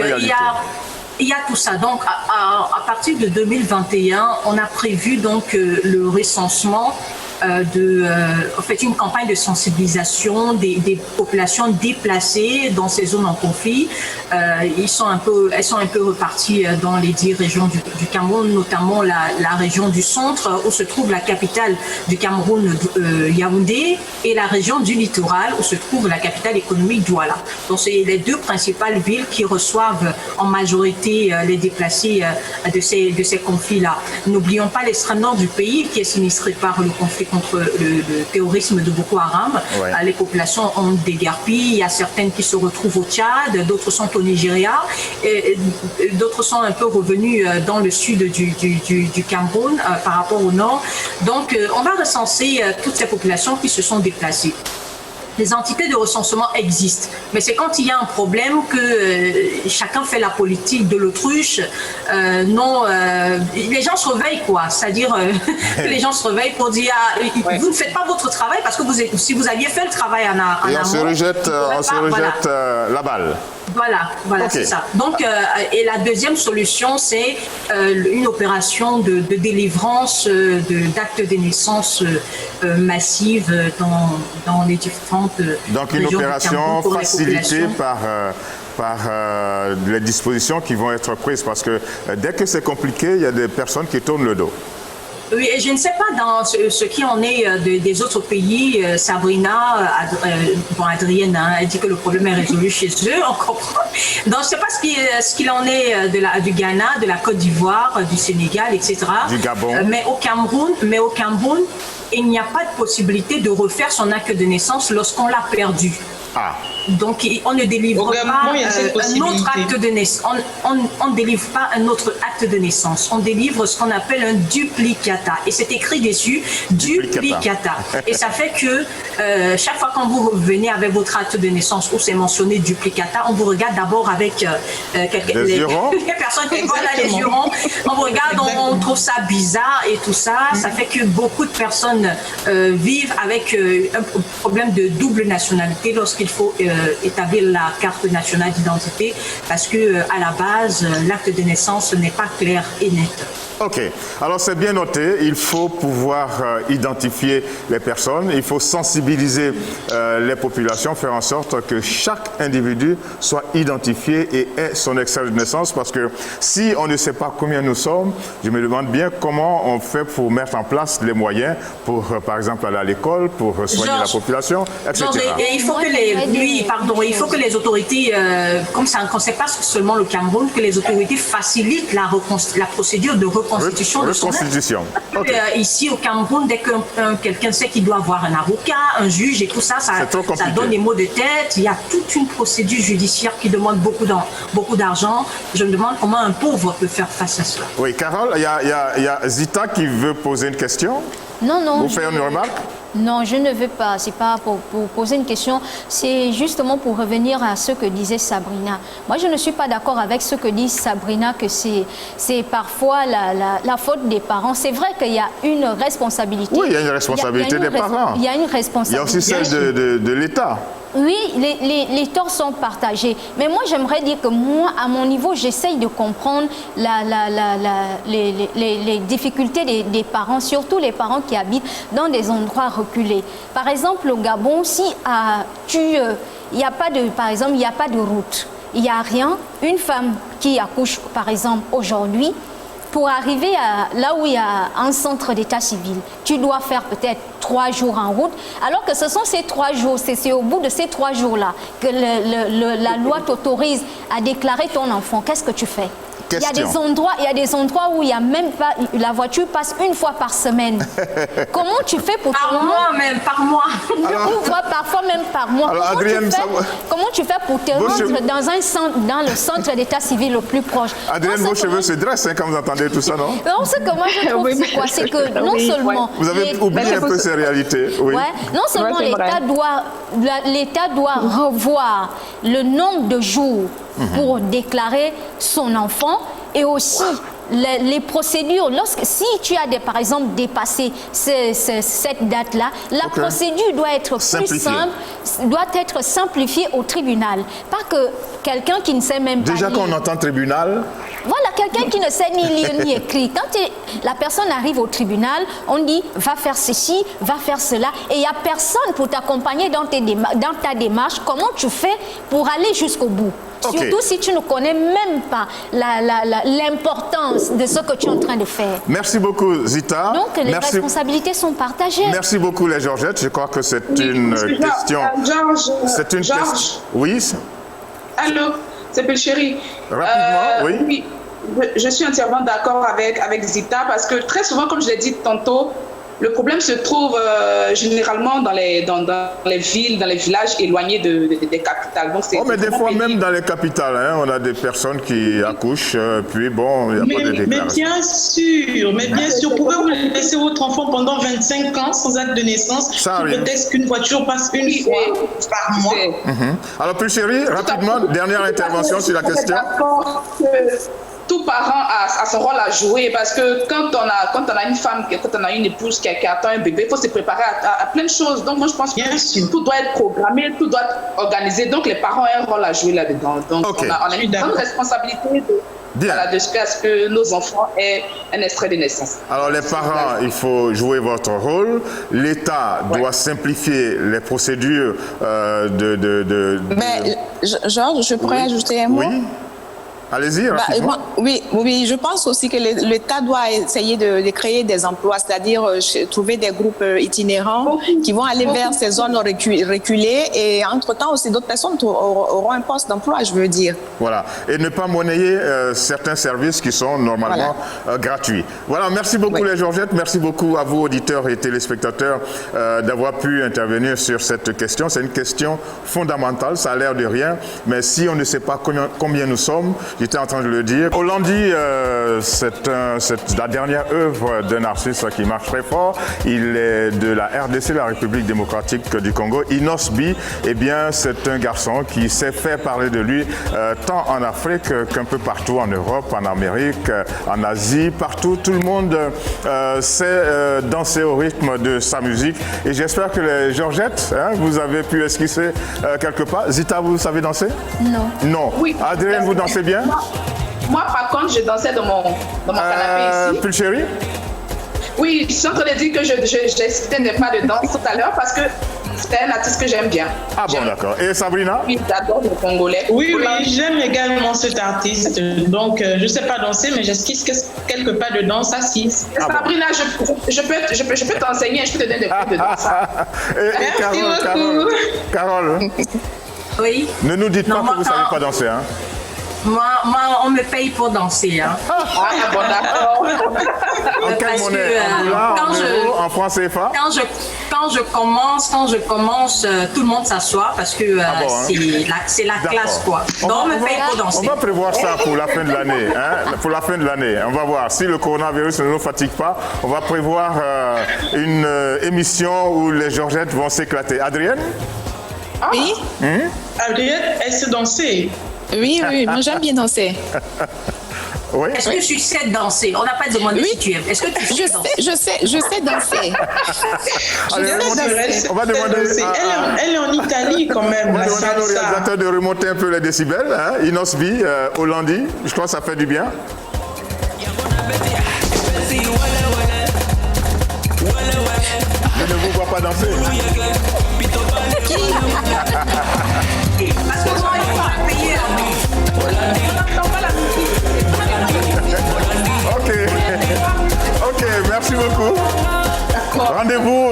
il y a tout ça. Donc à partir de 2021, on a prévu donc le recensement en fait une campagne de sensibilisation des populations déplacées dans ces zones en conflit. Elles sont un peu reparties dans les 10 régions du Cameroun, notamment la région du centre où se trouve la capitale du Cameroun, Yaoundé, et la région du littoral où se trouve la capitale économique, Douala. Donc c'est les deux principales villes qui reçoivent en majorité les déplacés de ces conflits-là. N'oublions pas l'extrême nord du pays qui est sinistré par le conflit contre le terrorisme de Boko Haram. Ouais. Les populations ont déguerpi. Il y a certaines qui se retrouvent au Tchad, d'autres sont au Nigeria, et d'autres sont un peu revenus dans le sud du Cameroun par rapport au nord. Donc, on va recenser toutes ces populations qui se sont déplacées. Les entités de recensement existent, mais c'est quand il y a un problème que chacun fait la politique de l'autruche. Les gens se réveillent, quoi. C'est-à-dire que les gens se réveillent pour dire vous ne faites pas votre travail parce que si vous aviez fait le travail en amont, on se rejette la balle. Voilà, okay. C'est ça. Donc, et la deuxième solution, c'est une opération de délivrance d'actes de naissance massive dans les différentes donc une opération facilitée par les dispositions qui vont être prises parce que dès que c'est compliqué, il y a des personnes qui tournent le dos. Oui, et je ne sais pas dans ce qui en est des autres pays. Sabrina, Adrienne, hein, elle dit que le problème est résolu chez eux, on comprend. Donc, je ne sais pas ce qu'il en est du Ghana, de la Côte d'Ivoire, du Sénégal, etc. Du Gabon. Mais au Cameroun, il n'y a pas de possibilité de refaire son acte de naissance lorsqu'on l'a perdu. Ah. Donc, on ne délivre pas un autre acte de naissance. On ne délivre pas un autre acte de naissance. On délivre ce qu'on appelle un duplicata. Et c'est écrit dessus, duplicata. Et ça fait que chaque fois quand vous venez avec votre acte de naissance où c'est mentionné duplicata, on vous regarde d'abord avec les personnes qui voilà les jurons. On vous regarde, on trouve ça bizarre et tout ça. Ça fait que beaucoup de personnes vivent avec un problème de double nationalité lorsqu'il faut établir la carte nationale d'identité parce que à la base, l'acte de naissance n'est pas clair et net. Ok, alors c'est bien noté, il faut pouvoir identifier les personnes, il faut sensibiliser les populations, faire en sorte que chaque individu soit identifié et ait son extrait de naissance, parce que si on ne sait pas combien nous sommes, je me demande bien comment on fait pour mettre en place les moyens pour, par exemple, aller à l'école, pour soigner la population, etc. Et il faut que les autorités, comme ça, on ne sait pas seulement le Cameroun, que les autorités facilitent la procédure de reconstitution de son reconstitution. Okay. Ici au Cameroun, dès que quelqu'un sait qu'il doit avoir un avocat, un juge et tout ça, ça donne des maux de tête. Il y a toute une procédure judiciaire qui demande beaucoup d'argent. Je me demande comment un pauvre peut faire face à cela. Oui, Carole, il y a Zita qui veut poser une question. Non. Vous faire une remarque? Non, je ne veux pas. C'est pas pour poser une question. C'est justement pour revenir à ce que disait Sabrina. Moi, je ne suis pas d'accord avec ce que dit Sabrina, que c'est parfois la faute des parents. C'est vrai qu'il y a une responsabilité. Oui, il y a une responsabilité des parents. Il y a une responsabilité. Il y a aussi celle de l'État. Oui, les torts sont partagés. Mais moi, j'aimerais dire que moi, à mon niveau, j'essaye de comprendre les difficultés des parents, surtout les parents qui habitent dans des endroits reculés. Par exemple, au Gabon, si il n'y a pas de route, il n'y a rien, une femme qui accouche, par exemple, aujourd'hui, pour arriver là où il y a un centre d'état civil, tu dois faire peut-être 3 jours en route, alors que ce sont ces 3 jours, c'est au bout de ces 3 jours-là que la loi t'autorise à déclarer ton enfant. Qu'est-ce que tu fais? Il y a des endroits où il y a même pas, la voiture passe une fois par semaine. Comment tu fais pour par mois ou parfois même par mois. Alors, comment tu fais pour te rendre dans le centre d'état civil le plus proche? Adrienne, vos cheveux se dressent quand vous entendez tout ça, non? Non, ce que moi je trouve, c'est quoi? C'est que non seulement... Vous avez oublié un peu ces réalités. Oui. Ouais, non seulement l'État doit revoir le nombre de jours pour déclarer son enfant, et aussi les procédures. Si tu as par exemple dépassé cette date-là, la procédure doit être plus simple, doit être simplifiée au tribunal. Pas que quelqu'un qui ne sait même pas déjà lire. Quand on entend tribunal... Voilà, quelqu'un qui ne sait ni lire ni écrire. Quand la personne arrive au tribunal, on dit va faire ceci, va faire cela, et il n'y a personne pour t'accompagner dans ta démarche. Comment tu fais pour aller jusqu'au bout? Okay. Surtout si tu ne connais même pas l'importance de ce que tu es en train de faire. Merci beaucoup, Zita. Donc, les responsabilités sont partagées. Merci beaucoup, les Georgettes. Je crois que c'est une question... C'est une question... Oui. Allô, c'est Pelchéri. Rapidement, oui. Je suis entièrement d'accord avec Zita, parce que très souvent, comme je l'ai dit tantôt, le problème se trouve généralement dans les villes, dans les villages éloignés des capitales. Donc, mais des fois, même dans les capitales, hein, on a des personnes qui accouchent, puis bon, il n'y a pas de déclaration. Mais bien sûr, pouvez-vous laisser votre enfant pendant 25 ans sans acte de naissance, sous prétexte qu'une voiture passe une fois par mois? Alors, plus chérie, rapidement, dernière intervention sur la question. Tout parent a son rôle à jouer, parce que quand on a une femme, quand on a une épouse qui attend un bébé, il faut se préparer à plein de choses. Donc moi je pense que tout doit être programmé, tout doit être organisé. Donc les parents ont un rôle à jouer là-dedans. Donc on a une grande responsabilité de ce que nos enfants aient un extrait de naissance. Alors les parents, il faut jouer votre rôle. L'État doit simplifier les procédures Mais Georges, je pourrais ajouter un mot? Oui. Allez-y, rapidement. Oui, je pense aussi que l'État doit essayer de créer des emplois, c'est-à-dire trouver des groupes itinérants qui vont aller vers ces zones reculées et entre-temps aussi d'autres personnes auront un poste d'emploi, je veux dire. Voilà, et ne pas monnayer certains services qui sont normalement gratuits. Voilà, merci beaucoup les Georgettes, merci beaucoup à vous auditeurs et téléspectateurs d'avoir pu intervenir sur cette question. C'est une question fondamentale, ça a l'air de rien, mais si on ne sait pas combien nous sommes, j'étais en train de le dire. Hollandi, c'est la dernière œuvre d'un artiste qui marche très fort. Il est de la RDC, la République démocratique du Congo. Inos B, eh bien, c'est un garçon qui s'est fait parler de lui tant en Afrique qu'un peu partout en Europe, en Amérique, en Asie, partout. Tout le monde sait danser au rythme de sa musique. Et j'espère que les Georgettes, vous avez pu esquisser quelque part. Zita, vous savez danser? Non. Non. Oui. Adrienne, vous dansez bien? Moi, par contre, je dansais dans mon canapé ici. Pulchérie? Oui, je suis en train de dire que je n'ai pas de danse tout à l'heure parce que c'est un artiste que j'aime bien. Ah bon, d'accord. Et Sabrina? Oui, j'adore le Congolais. Oui, j'aime également cet artiste. Donc, je ne sais pas danser, mais j'esquisse quelques pas de danse assise. Sabrina, je peux t'enseigner, je peux te donner des cours de danse. Merci beaucoup. Carole. Oui. Ne nous dites pas que vous ne savez pas danser, hein? Moi, on me paye pour danser. Hein. Ah, bon, d'accord. En quelle monnaie? En dollars, en euros, en francs CFA? Quand je commence, tout le monde s'assoit parce que c'est la classe, quoi. Donc, on me paye pour danser. On va prévoir ça pour la fin de l'année. Hein? Pour la fin de l'année. On va voir. Si le coronavirus ne nous fatigue pas, on va prévoir une émission où les Georgettes vont s'éclater. Adrienne? Oui. Adrienne, elle sait danser. Oui, moi j'aime bien danser. Oui. Est-ce que tu sais danser? On n'a pas demandé si tu aimes. Est-ce que tu sais danser? Je sais danser. Allez, on va demander. Elle est en Italie quand même. On va demander au réalisateur de remonter un peu les décibels. Hein? Inos B, Hollandi, je crois que ça fait du bien. Je ne vous vois pas danser. Parce que moi, il faut payer Ok, merci beaucoup. Rendez-vous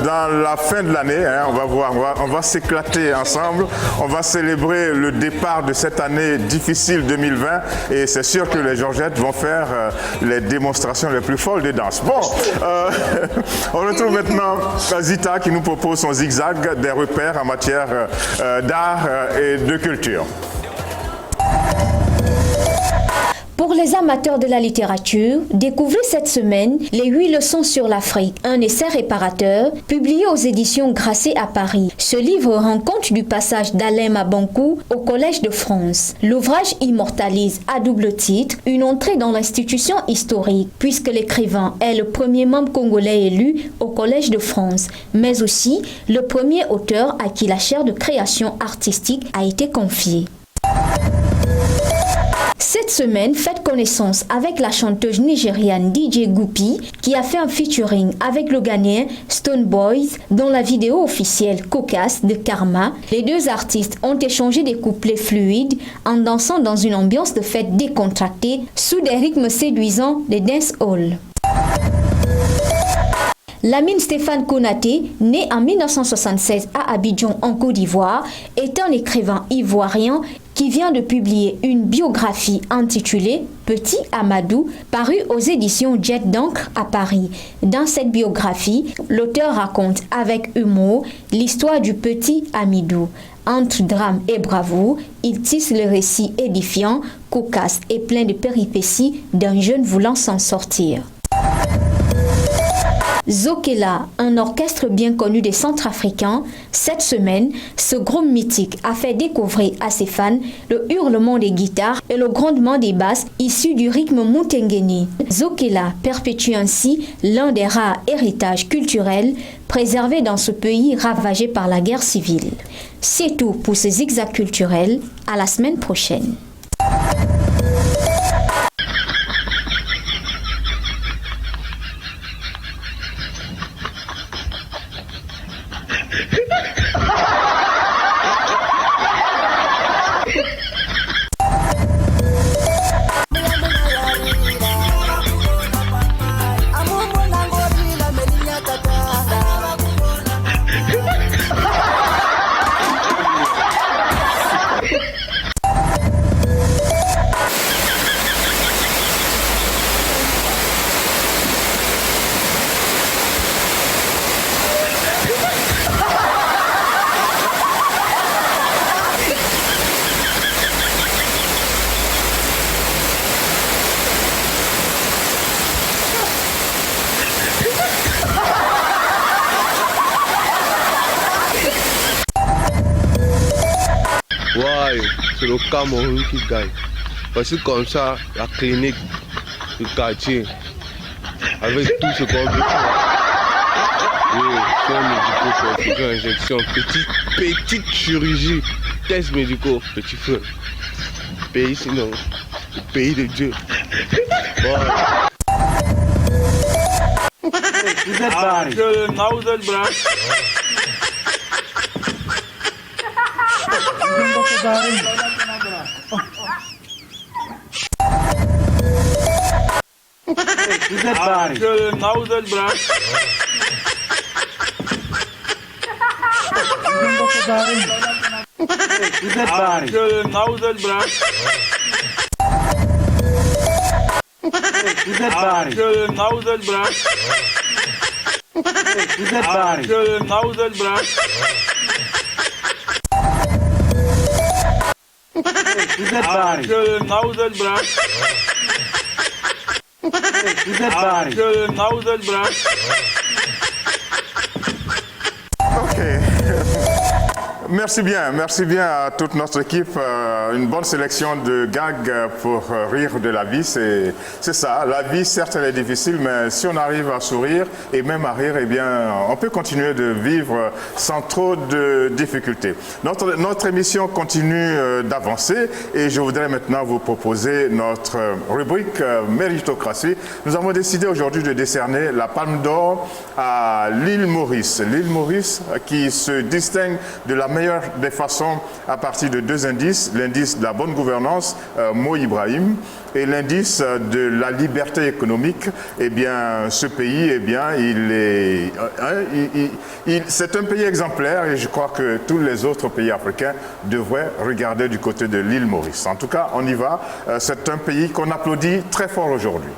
dans la fin de l'année, hein, on va voir, on va s'éclater ensemble, on va célébrer le départ de cette année difficile 2020 et c'est sûr que les Georgettes vont faire les démonstrations les plus folles de danse. Bon, on retrouve maintenant Zita qui nous propose son zigzag des repères en matière d'art et de culture. Pour les amateurs de la littérature, découvrez cette semaine les 8 leçons sur l'Afrique, un essai réparateur publié aux éditions Grasset à Paris. Ce livre rend compte du passage d'Alain Mabankou au Collège de France. L'ouvrage immortalise à double titre une entrée dans l'institution historique, puisque l'écrivain est le premier membre congolais élu au Collège de France, mais aussi le premier auteur à qui la chaire de création artistique a été confiée. Cette semaine, faites connaissance avec la chanteuse nigériane DJ Guppy qui a fait un featuring avec le Ghanéen Stone Boys dans la vidéo officielle Cocasse de Karma. Les deux artistes ont échangé des couplets fluides en dansant dans une ambiance de fête décontractée sous des rythmes séduisants de dance hall. Lamine Stéphane Konaté, né en 1976 à Abidjan en Côte d'Ivoire, est un écrivain ivoirien qui vient de publier une biographie intitulée Petit Amadou, parue aux éditions Jet d'encre à Paris. Dans cette biographie, l'auteur raconte avec humour l'histoire du petit Amidou. Entre drame et bravoure, il tisse le récit édifiant, cocasse et plein de péripéties d'un jeune voulant s'en sortir. Zokela, un orchestre bien connu des Centrafricains, cette semaine, ce groupe mythique a fait découvrir à ses fans le hurlement des guitares et le grondement des basses issus du rythme Mutengeni. Zokela perpétue ainsi l'un des rares héritages culturels préservés dans ce pays ravagé par la guerre civile. C'est tout pour ce zigzag culturel. À la semaine prochaine. Ouais, c'est le Cameroun qui gagne. Parce que comme ça, la clinique du quartier, avec tout ce qu'on veut faire. Oui, soins médicaux, procédures, injections, petite chirurgie, tests médicaux, petit feu. Pays sinon, le pays de Dieu. Voilà. Vous êtes barré. Vous êtes brave. Vous êtes barré. Vous êtes brave. Vous êtes barré. Vous êtes brave. Vous êtes barré. Vous êtes brave. Vous êtes barré. Vous êtes brave. Vous êtes barré. Vous êtes brave. Vous êtes barré. Vous êtes brave. Ok. Merci bien à toute notre équipe. Une bonne sélection de gags pour rire de la vie. C'est ça. La vie, certes, elle est difficile, mais si on arrive à sourire et même à rire, eh bien, on peut continuer de vivre sans trop de difficultés. Notre émission continue d'avancer et je voudrais maintenant vous proposer notre rubrique méritocratie. Nous avons décidé aujourd'hui de décerner la Palme d'Or à l'île Maurice. L'île Maurice qui se distingue de la meilleure des façons à partir de deux indices, l'indice de la bonne gouvernance, Mo Ibrahim, et l'indice de la liberté économique. Eh bien, ce pays, eh bien, c'est un pays exemplaire et je crois que tous les autres pays africains devraient regarder du côté de l'île Maurice. En tout cas, on y va. C'est un pays qu'on applaudit très fort aujourd'hui.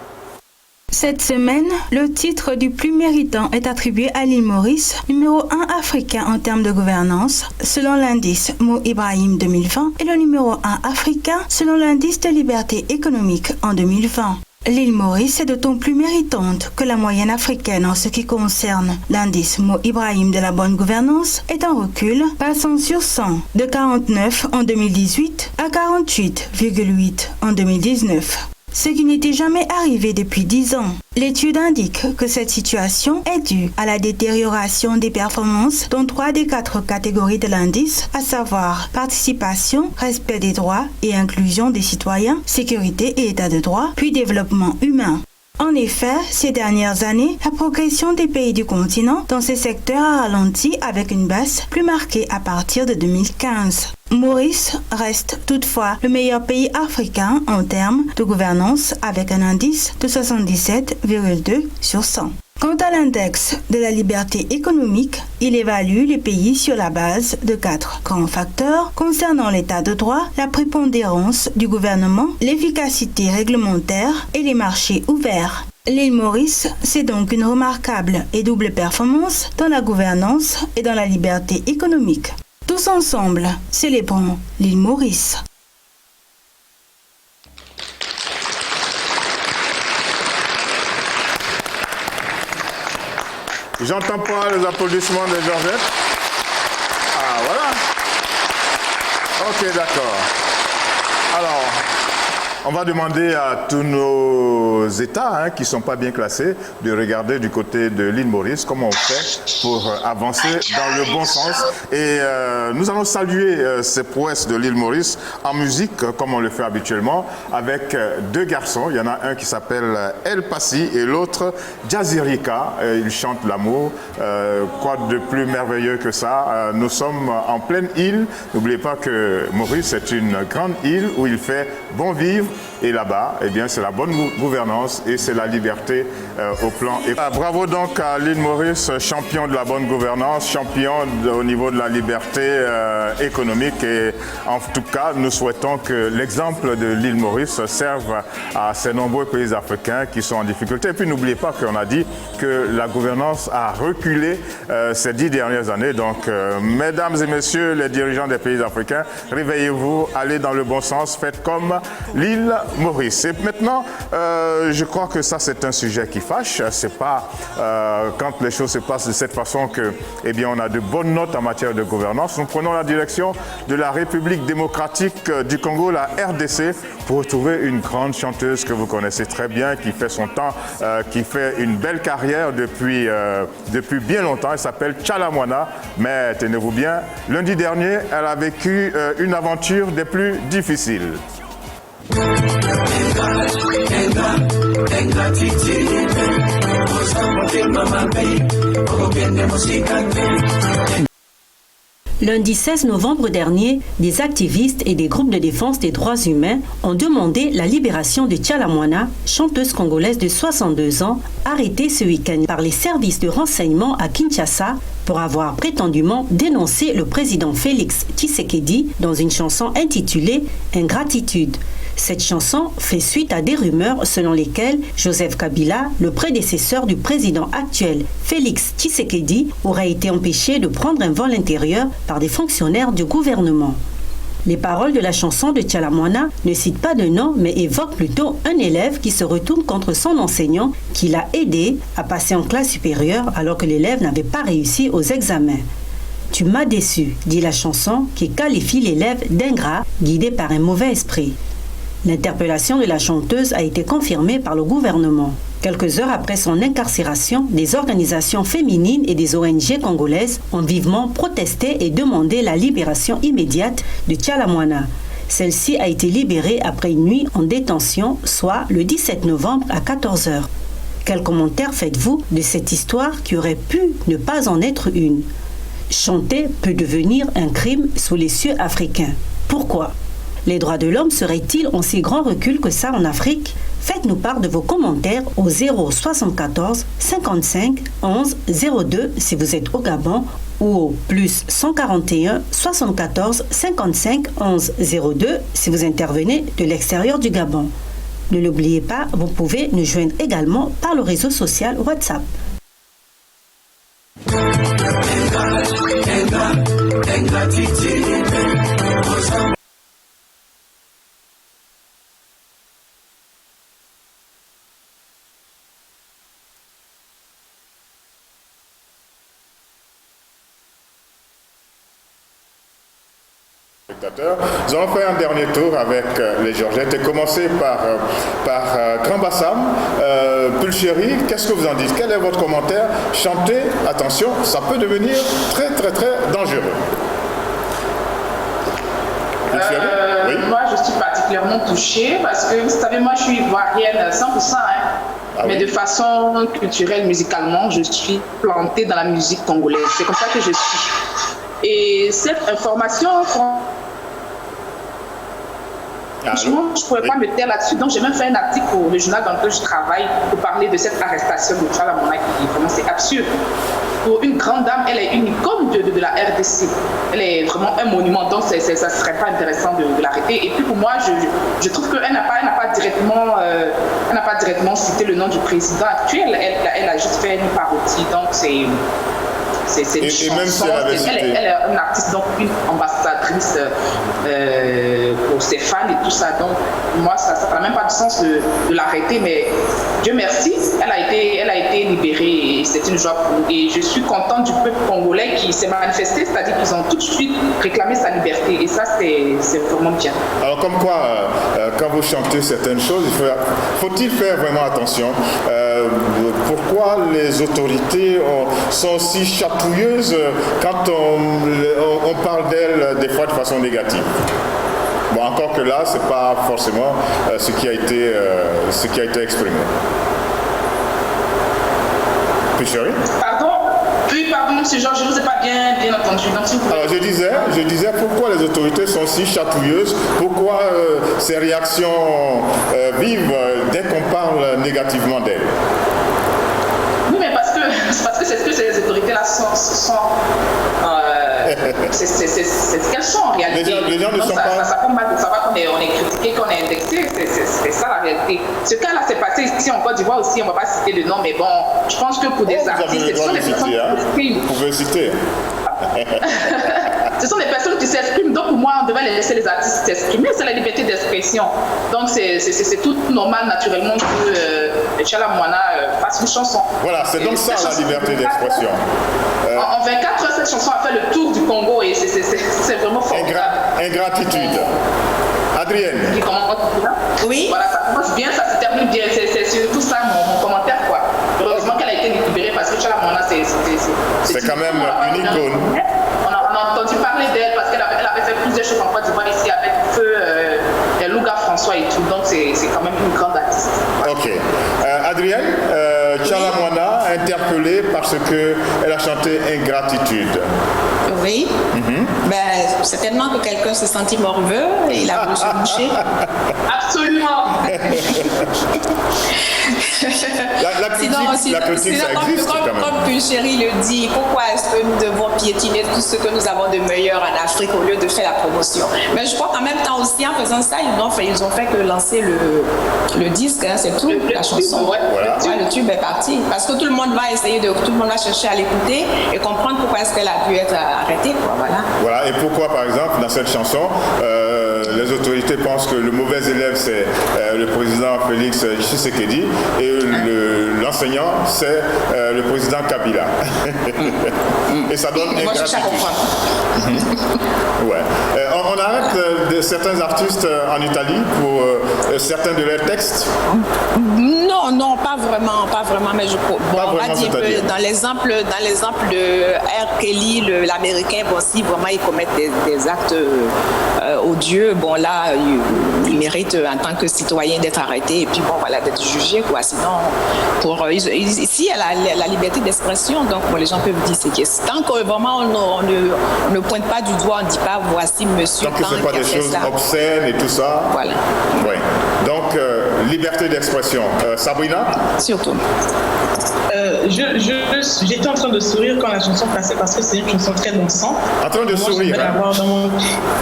Cette semaine, le titre du plus méritant est attribué à l'île Maurice, numéro 1 africain en termes de gouvernance, selon l'indice Mo Ibrahim 2020, et le numéro 1 africain selon l'indice de liberté économique en 2020. L'île Maurice est d'autant plus méritante que la moyenne africaine en ce qui concerne l'indice Mo Ibrahim de la bonne gouvernance est en recul, passant sur 100 de 49 en 2018 à 48,8 en 2019. Ce qui n'était jamais arrivé depuis 10 ans. L'étude indique que cette situation est due à la détérioration des performances dans 3 des 4 catégories de l'indice, à savoir participation, respect des droits et inclusion des citoyens, sécurité et état de droit, puis développement humain. En effet, ces dernières années, la progression des pays du continent dans ces secteurs a ralenti avec une baisse plus marquée à partir de 2015. Maurice reste toutefois le meilleur pays africain en termes de gouvernance avec un indice de 77,2 sur 100. Quant à l'index de la liberté économique, il évalue les pays sur la base de 4 grands facteurs concernant l'état de droit, la prépondérance du gouvernement, l'efficacité réglementaire et les marchés ouverts. L'île Maurice, c'est donc une remarquable et double performance dans la gouvernance et dans la liberté économique. Tous ensemble, célébrons l'île Maurice. J'entends pas les applaudissements de Georgette. Ah, voilà. Ok, d'accord. Alors, on va demander à tous nos États qui ne sont pas bien classés de regarder du côté de l'île Maurice comment on fait pour avancer dans le bon sens. Et nous allons saluer ces prouesses de l'île Maurice en musique, comme on le fait habituellement, avec 2 garçons. Il y en a un qui s'appelle El Passi et l'autre Jazirika. Ils chantent l'amour. Quoi de plus merveilleux que ça? Nous sommes en pleine île. N'oubliez pas que Maurice est une grande île où il fait bon vivre. Et là-bas, eh bien, c'est la bonne gouvernance et c'est la liberté au plan. Et bravo donc à l'île Maurice, champion de la bonne gouvernance, champion au niveau de la liberté économique. Et en tout cas, nous souhaitons que l'exemple de l'île Maurice serve à ces nombreux pays africains qui sont en difficulté. Et puis n'oubliez pas qu'on a dit que la gouvernance a reculé ces 10 dernières années. Donc, mesdames et messieurs les dirigeants des pays africains, réveillez-vous, allez dans le bon sens, faites comme l'île Maurice. Et maintenant, je crois que ça, c'est un sujet qui fâche. C'est pas quand les choses se passent de cette façon que, eh bien, on a de bonnes notes en matière de gouvernance. Nous prenons la direction de la République démocratique du Congo, la RDC, pour retrouver une grande chanteuse que vous connaissez très bien, qui fait son temps, qui fait une belle carrière depuis bien longtemps. Elle s'appelle Tchala Moana. Mais tenez-vous bien, lundi dernier, elle a vécu une aventure des plus difficiles. Lundi 16 novembre dernier, des activistes et des groupes de défense des droits humains ont demandé la libération de Tchala Moana, chanteuse congolaise de 62 ans, arrêtée ce week-end par les services de renseignement à Kinshasa pour avoir prétendument dénoncé le président Félix Tshisekedi dans une chanson intitulée « Ingratitude ». Cette chanson fait suite à des rumeurs selon lesquelles Joseph Kabila, le prédécesseur du président actuel Félix Tshisekedi, aurait été empêché de prendre un vol intérieur par des fonctionnaires du gouvernement. Les paroles de la chanson de Tchala Moana ne citent pas de nom mais évoquent plutôt un élève qui se retourne contre son enseignant qui l'a aidé à passer en classe supérieure alors que l'élève n'avait pas réussi aux examens. « Tu m'as déçu », dit la chanson qui qualifie l'élève d'ingrat guidé par un mauvais esprit. L'interpellation de la chanteuse a été confirmée par le gouvernement. Quelques heures après son incarcération, des organisations féminines et des ONG congolaises ont vivement protesté et demandé la libération immédiate de Tchala Moana. Celle-ci a été libérée après une nuit en détention, soit le 17 novembre à 14h. Quel commentaire faites-vous de cette histoire qui aurait pu ne pas en être une? Chanter peut devenir un crime sous les cieux africains. Pourquoi? Les droits de l'homme seraient-ils en si grand recul que ça en Afrique? Faites-nous part de vos commentaires au 074 55 11 02 si vous êtes au Gabon ou au plus 141 74 55 11 02 si vous intervenez de l'extérieur du Gabon. Ne l'oubliez pas, vous pouvez nous joindre également par le réseau social WhatsApp. Nous allons faire un dernier tour avec les Georgettes et commencer par Grand Bassam. Pulchéry, qu'est-ce que vous en dites? Quel est votre commentaire? Chanter, attention, ça peut devenir très très très dangereux. Oui. Moi, je suis particulièrement touchée parce que, vous savez, moi, je suis ivoirienne 100%, mais de façon culturelle, musicalement, je suis plantée dans la musique congolaise. C'est comme ça que je suis. Et cette information, franchement, je ne pourrais pas me taire là-dessus. Donc, j'ai même fait un article pour le journal dans lequel je travaille pour parler de cette arrestation de Tchala Moana qui vraiment c'est absurde. Pour une grande dame, elle est une icône de la RDC. Elle est vraiment un monument, donc ça ne serait pas intéressant de l'arrêter. Et puis pour moi, je trouve qu'elle n'a pas directement cité le nom du président actuel. Elle a juste fait une parodie, donc c'est une chanson. Même si elle est une artiste, donc une ambassadrice pour ses fans et tout ça. Donc moi, ça n'a même pas de sens de l'arrêter, mais Dieu merci, elle a été libérée et c'est une joie pour nous. Et je suis contente du peuple congolais qui s'est manifesté, c'est-à-dire qu'ils ont tout de suite réclamé sa liberté. Et ça, c'est vraiment bien. Alors comme quoi, quand vous chantez certaines choses, faut-il faire vraiment attention? Pourquoi les autorités sont si chatouilleuses quand on parle d'elles des fois de façon négative? Bon, encore que là, c'est pas forcément ce qui a été exprimé. Pulchéry? Pardon? Oui, pardon, monsieur Georges, je ne vous ai pas bien entendu. Donc, alors, je disais pourquoi les autorités sont si chatouilleuses, pourquoi ces réactions vives dès qu'on parle négativement d'elles? Oui, mais parce que c'est ce que ces autorités-là sont c'est ce qu'elles sont en réalité. Les gens ne sont pas... Ça fait mal de savoir qu'on est critiqué, qu'on est indexé, c'est ça la réalité. Ce cas-là s'est passé ici en Côte d'Ivoire aussi, on ne va pas citer le nom, mais bon, je pense que pour des artistes, ce sont des personnes vous pouvez citer. ce sont des personnes qui s'expriment, donc pour moi, on devait laisser les artistes s'exprimer, c'est la liberté d'expression. Donc c'est tout normal, naturellement, que Tchala Moana fasse une chanson. Voilà, c'est donc ça la liberté d'expression. En 24 heures, cette chanson a fait le tour du Congo et c'est vraiment formidable. Ingratitude. Adrienne. Oui. Voilà, ça commence bien, ça se termine bien. C'est surtout ça mon commentaire, quoi. Heureusement qu'elle a été libérée parce que Tchala Moana, c'est quand même une icône. On a entendu parler d'elle parce qu'elle avait fait plusieurs choses en Côte d'Ivoire ici avec Feu, Louga François et tout. Donc c'est quand même une grande artiste. Ok. Adrienne, Tchala Moana interpellée parce qu'elle a chanté Ingratitude. Oui. Ben, certainement que quelqu'un se sentit morveux et il a voulu se boucher. Absolument. La critique, ça existe quand même. Comme Pulchéry le dit, pourquoi est-ce que nous devons piétiner tout ce que nous avons de meilleur en Afrique au lieu de faire la promotion? Mais je crois qu'en même temps aussi, en faisant ça, ils ont fait que lancer le disque, hein, c'est tout, la chanson. Voilà. Le tube est parti. Parce que tout le monde va essayer tout le monde va chercher à l'écouter et comprendre pourquoi est-ce qu'elle a dû être arrêtée, quoi, Voilà, et pourquoi, par exemple, dans cette chanson, les autorités pensent que le mauvais élève, c'est le président Félix Tshisekedi et l'enseignant, c'est le président Kabila. Et ça donne Moi, je cherche à comprendre. Ouais. On arrête certains artistes en Italie pour certains de leurs textes? Non, pas vraiment, mais on va dire que dans l'exemple de R. Kelly, l'américain, bon, si vraiment ils commettent des actes odieux, bon là, ils méritent en tant que citoyen d'être arrêtés et puis bon voilà, d'être jugés, quoi. Sinon, ici, il y a la liberté d'expression, donc bon, les gens peuvent dire c'est que tant que vraiment on ne pointe pas du doigt, on ne dit pas voici monsieur. Donc ce n'est pas des choses obscènes et tout ça. Voilà. Oui. Donc liberté d'expression. Sabrina? Surtout. J'étais en train de sourire quand la chanson passait parce que c'est une chanson très dansante. En train de sourire.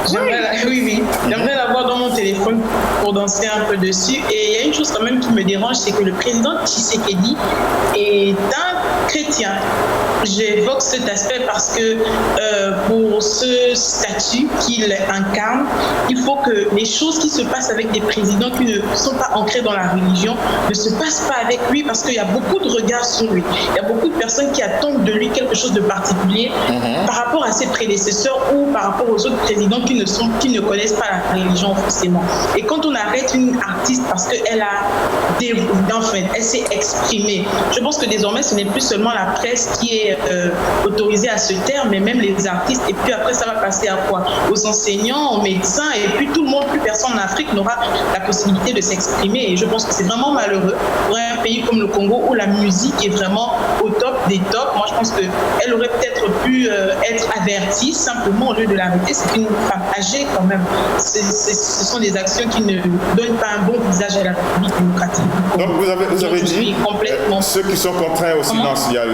J'aimerais l'avoir dans mon téléphone pour danser un peu dessus. Et il y a une chose quand même qui me dérange, c'est que le président Tshisekedi est un chrétien. J'évoque cet aspect parce que pour ce statut qu'il incarne, il faut que les choses qui se passent avec des présidents qui ne sont pas ancrés dans la religion ne se passent pas avec lui parce qu'il y a beaucoup de regards sur lui. Il y a beaucoup de personnes qui attendent de lui quelque chose de particulier par rapport à ses prédécesseurs ou par rapport aux autres présidents qui ne connaissent pas la religion forcément. Et quand on arrête une artiste parce qu'elle elle s'est exprimée, je pense que désormais ce n'est plus seulement la presse qui est autorisée à se taire, mais même les artistes. Et puis après ça va passer à quoi? Aux enseignants, aux médecins, et puis tout le monde, plus personne en Afrique n'aura la possibilité de s'exprimer. Et je pense que c'est vraiment malheureux pour un pays comme le Congo où la musique est vraiment au top des tops. Moi je pense qu'elle aurait peut-être pu être avertie simplement au lieu de l'arrêter. C'est une femme âgée quand même. Ce sont des actions qui ne donnent pas un bon visage à la République démocratique. Donc vous avez dit ceux qui sont contraints au silence, il y a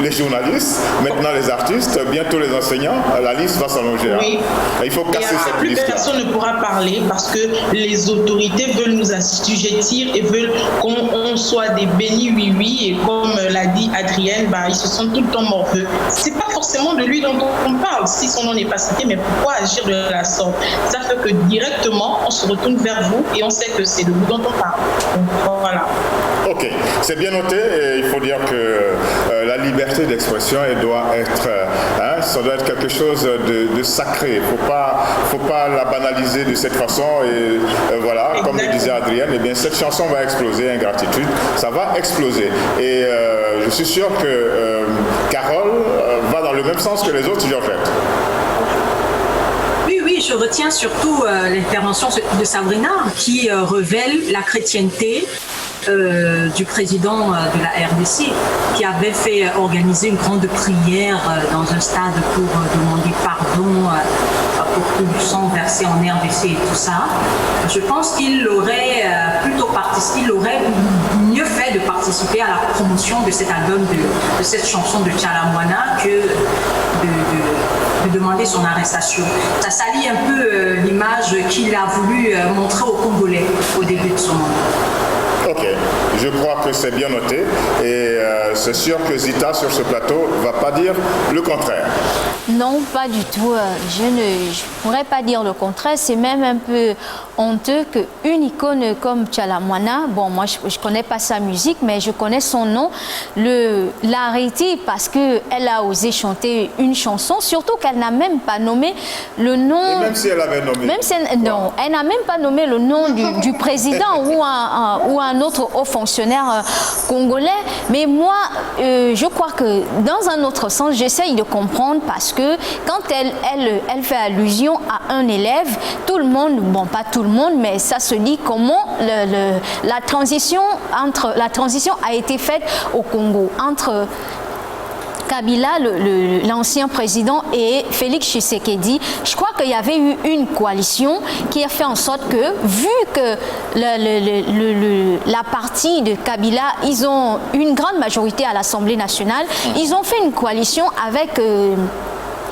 les journalistes, maintenant les artistes, bientôt les enseignants, la liste va s'allonger. Oui. Il faut casser cette plus liste. Personne ne pourra parler parce que les autorités veulent nous assujettir et veulent qu'on soit des bénis oui et comme l'a dit Adrienne, ils se sentent tout le temps morveux. C'est pas forcément de lui dont on parle, si son nom n'est pas cité, mais pourquoi agir de la sorte? Ça fait que directement on se retourne vers vous et on sait que c'est de vous dont on parle. Donc voilà. Ok, c'est bien noté et il faut dire que la liberté d'expression, elle doit être, ça doit être quelque chose de sacré. Faut pas la banaliser de cette façon et voilà, exactement. Comme le disait Adrienne, eh bien cette chanson va exploser, Ingratitude, ça va exploser. Et je suis sûr que Carole va dans le même sens que les autres, Georgette. Oui, je retiens surtout l'intervention de Sabrina qui révèle la chrétienté du président de la RDC qui avait fait organiser une grande prière dans un stade pour demander pardon pour tout le sang versé en RDC et tout ça. Je pense qu'il aurait mieux fait de participer à la promotion de cet album, de cette chanson de Tchala Moana que de demander son arrestation. Ça salit un peu l'image qu'il a voulu montrer aux Congolais au début de son mandat. Ok, je crois que c'est bien noté et c'est sûr que Zita sur ce plateau ne va pas dire le contraire. Non, pas du tout. Je ne pourrais pas dire le contraire. C'est même un peu honteux qu'une icône comme Tchala Moana, bon, moi je ne connais pas sa musique, mais je connais son nom, l'a arrêtée parce qu'elle a osé chanter une chanson, surtout qu'elle n'a même pas nommé le nom. Et même si elle avait nommé. Non, elle n'a même pas nommé le nom du président ou un autre haut fonctionnaire congolais. Mais moi, je crois que dans un autre sens, j'essaye de comprendre parce que quand elle fait allusion à un élève, tout le monde, bon pas tout le monde, mais ça se dit comment la transition a été faite au Congo entre Kabila, l'ancien président, et Félix Tshisekedi. Je crois qu'il y avait eu une coalition qui a fait en sorte que, vu que la partie de Kabila, ils ont une grande majorité à l'Assemblée nationale, ils ont fait une coalition avec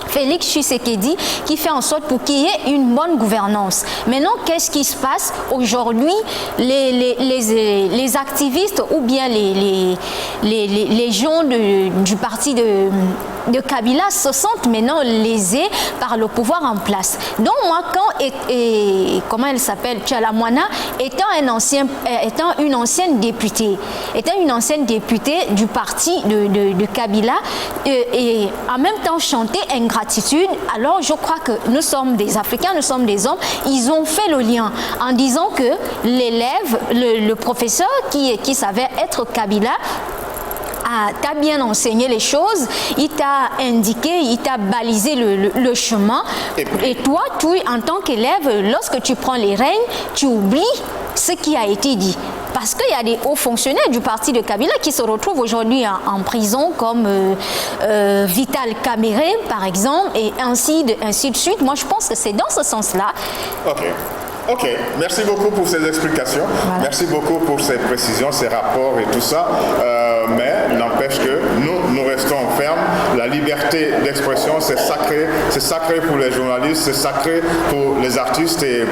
Félix Tshisekedi qui fait en sorte pour qu'il y ait une bonne gouvernance. Maintenant, qu'est-ce qui se passe aujourd'hui? Les activistes ou bien les gens du parti de Kabila se sentent maintenant lésés par le pouvoir en place. Donc moi, comment elle s'appelle, Tchala Moana, étant une ancienne députée du parti de Kabila, et en même temps chanter ingratitude, alors je crois que nous sommes des Africains, nous sommes des hommes, ils ont fait le lien en disant que l'élève, le professeur qui savait être Kabila, t'a bien enseigné les choses, il t'a indiqué, il t'a balisé le chemin. Et toi, en tant qu'élève, lorsque tu prends les rênes, tu oublies ce qui a été dit. Parce qu'il y a des hauts fonctionnaires du parti de Kabila qui se retrouvent aujourd'hui en prison, comme Vital Kamerhe, par exemple, et ainsi de suite. Moi, je pense que c'est dans ce sens-là. Ok, merci beaucoup pour ces explications, merci beaucoup pour ces précisions, ces rapports et tout ça, mais n'empêche que nous restons fermes, la liberté d'expression c'est sacré pour les journalistes, c'est sacré pour les artistes et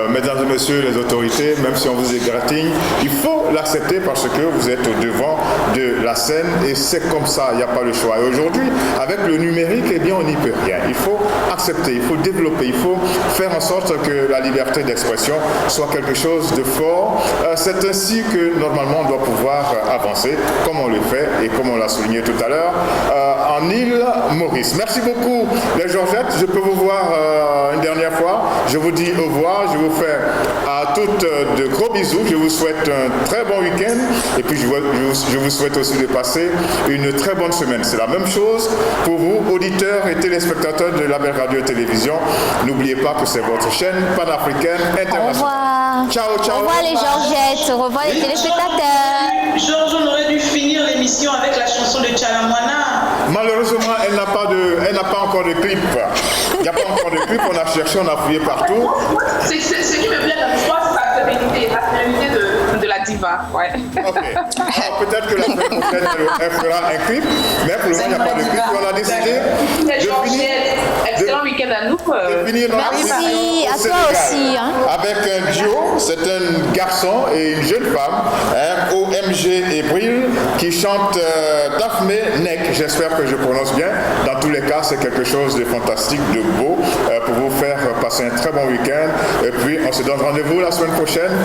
mesdames et messieurs les autorités, même si on vous égratigne, il faut l'accepter parce que vous êtes au devant de la scène et c'est comme ça, il n'y a pas le choix. Et aujourd'hui, avec le numérique, eh bien on n'y peut rien, il faut accepter, il faut développer, il faut faire en sorte que la liberté d'expression soit quelque chose de fort. C'est ainsi que normalement on doit pouvoir avancer comme on le fait et comme on l'a souligné tout à l'heure en île Maurice. Merci beaucoup les Georgettes, je peux vous voir une dernière fois. Je vous dis au revoir, je vous fais à toutes de gros bisous, je vous souhaite un très bon week-end et puis je vous souhaite aussi de passer une très bonne semaine. C'est la même chose pour vous, auditeurs et téléspectateurs de Label Radio et Télévision. N'oubliez pas que c'est votre chaîne panafricaine internationale. Au revoir. Ciao, ciao. Au revoir les Georgettes, au revoir les téléspectateurs. Georges, on aurait dû finir l'émission avec la chanson de Tchala Moana. Malheureusement, elle n'a pas encore de clip. Il n'y a pas encore de clip, on a cherché, on a fouillé partout. Ce qui me plaît dans l'histoire, c'est la sérénité de la diva. Ouais. Ok. Alors peut-être que la semaine prochaine, elle fera un clip, mais pour le moment, il n'y a pas de clip. On a décidé de finir. Excellent week-end à nous. Merci, à toi aussi. Hein. Avec un duo, c'est un garçon et une jeune femme, OMG et Bril, qui chantent Daphné Nek. J'espère que je prononce bien. Dans tous les cas, c'est quelque chose de fantastique, de beau, pour vous faire passer un très bon week-end. Et puis, on se donne rendez-vous la semaine prochaine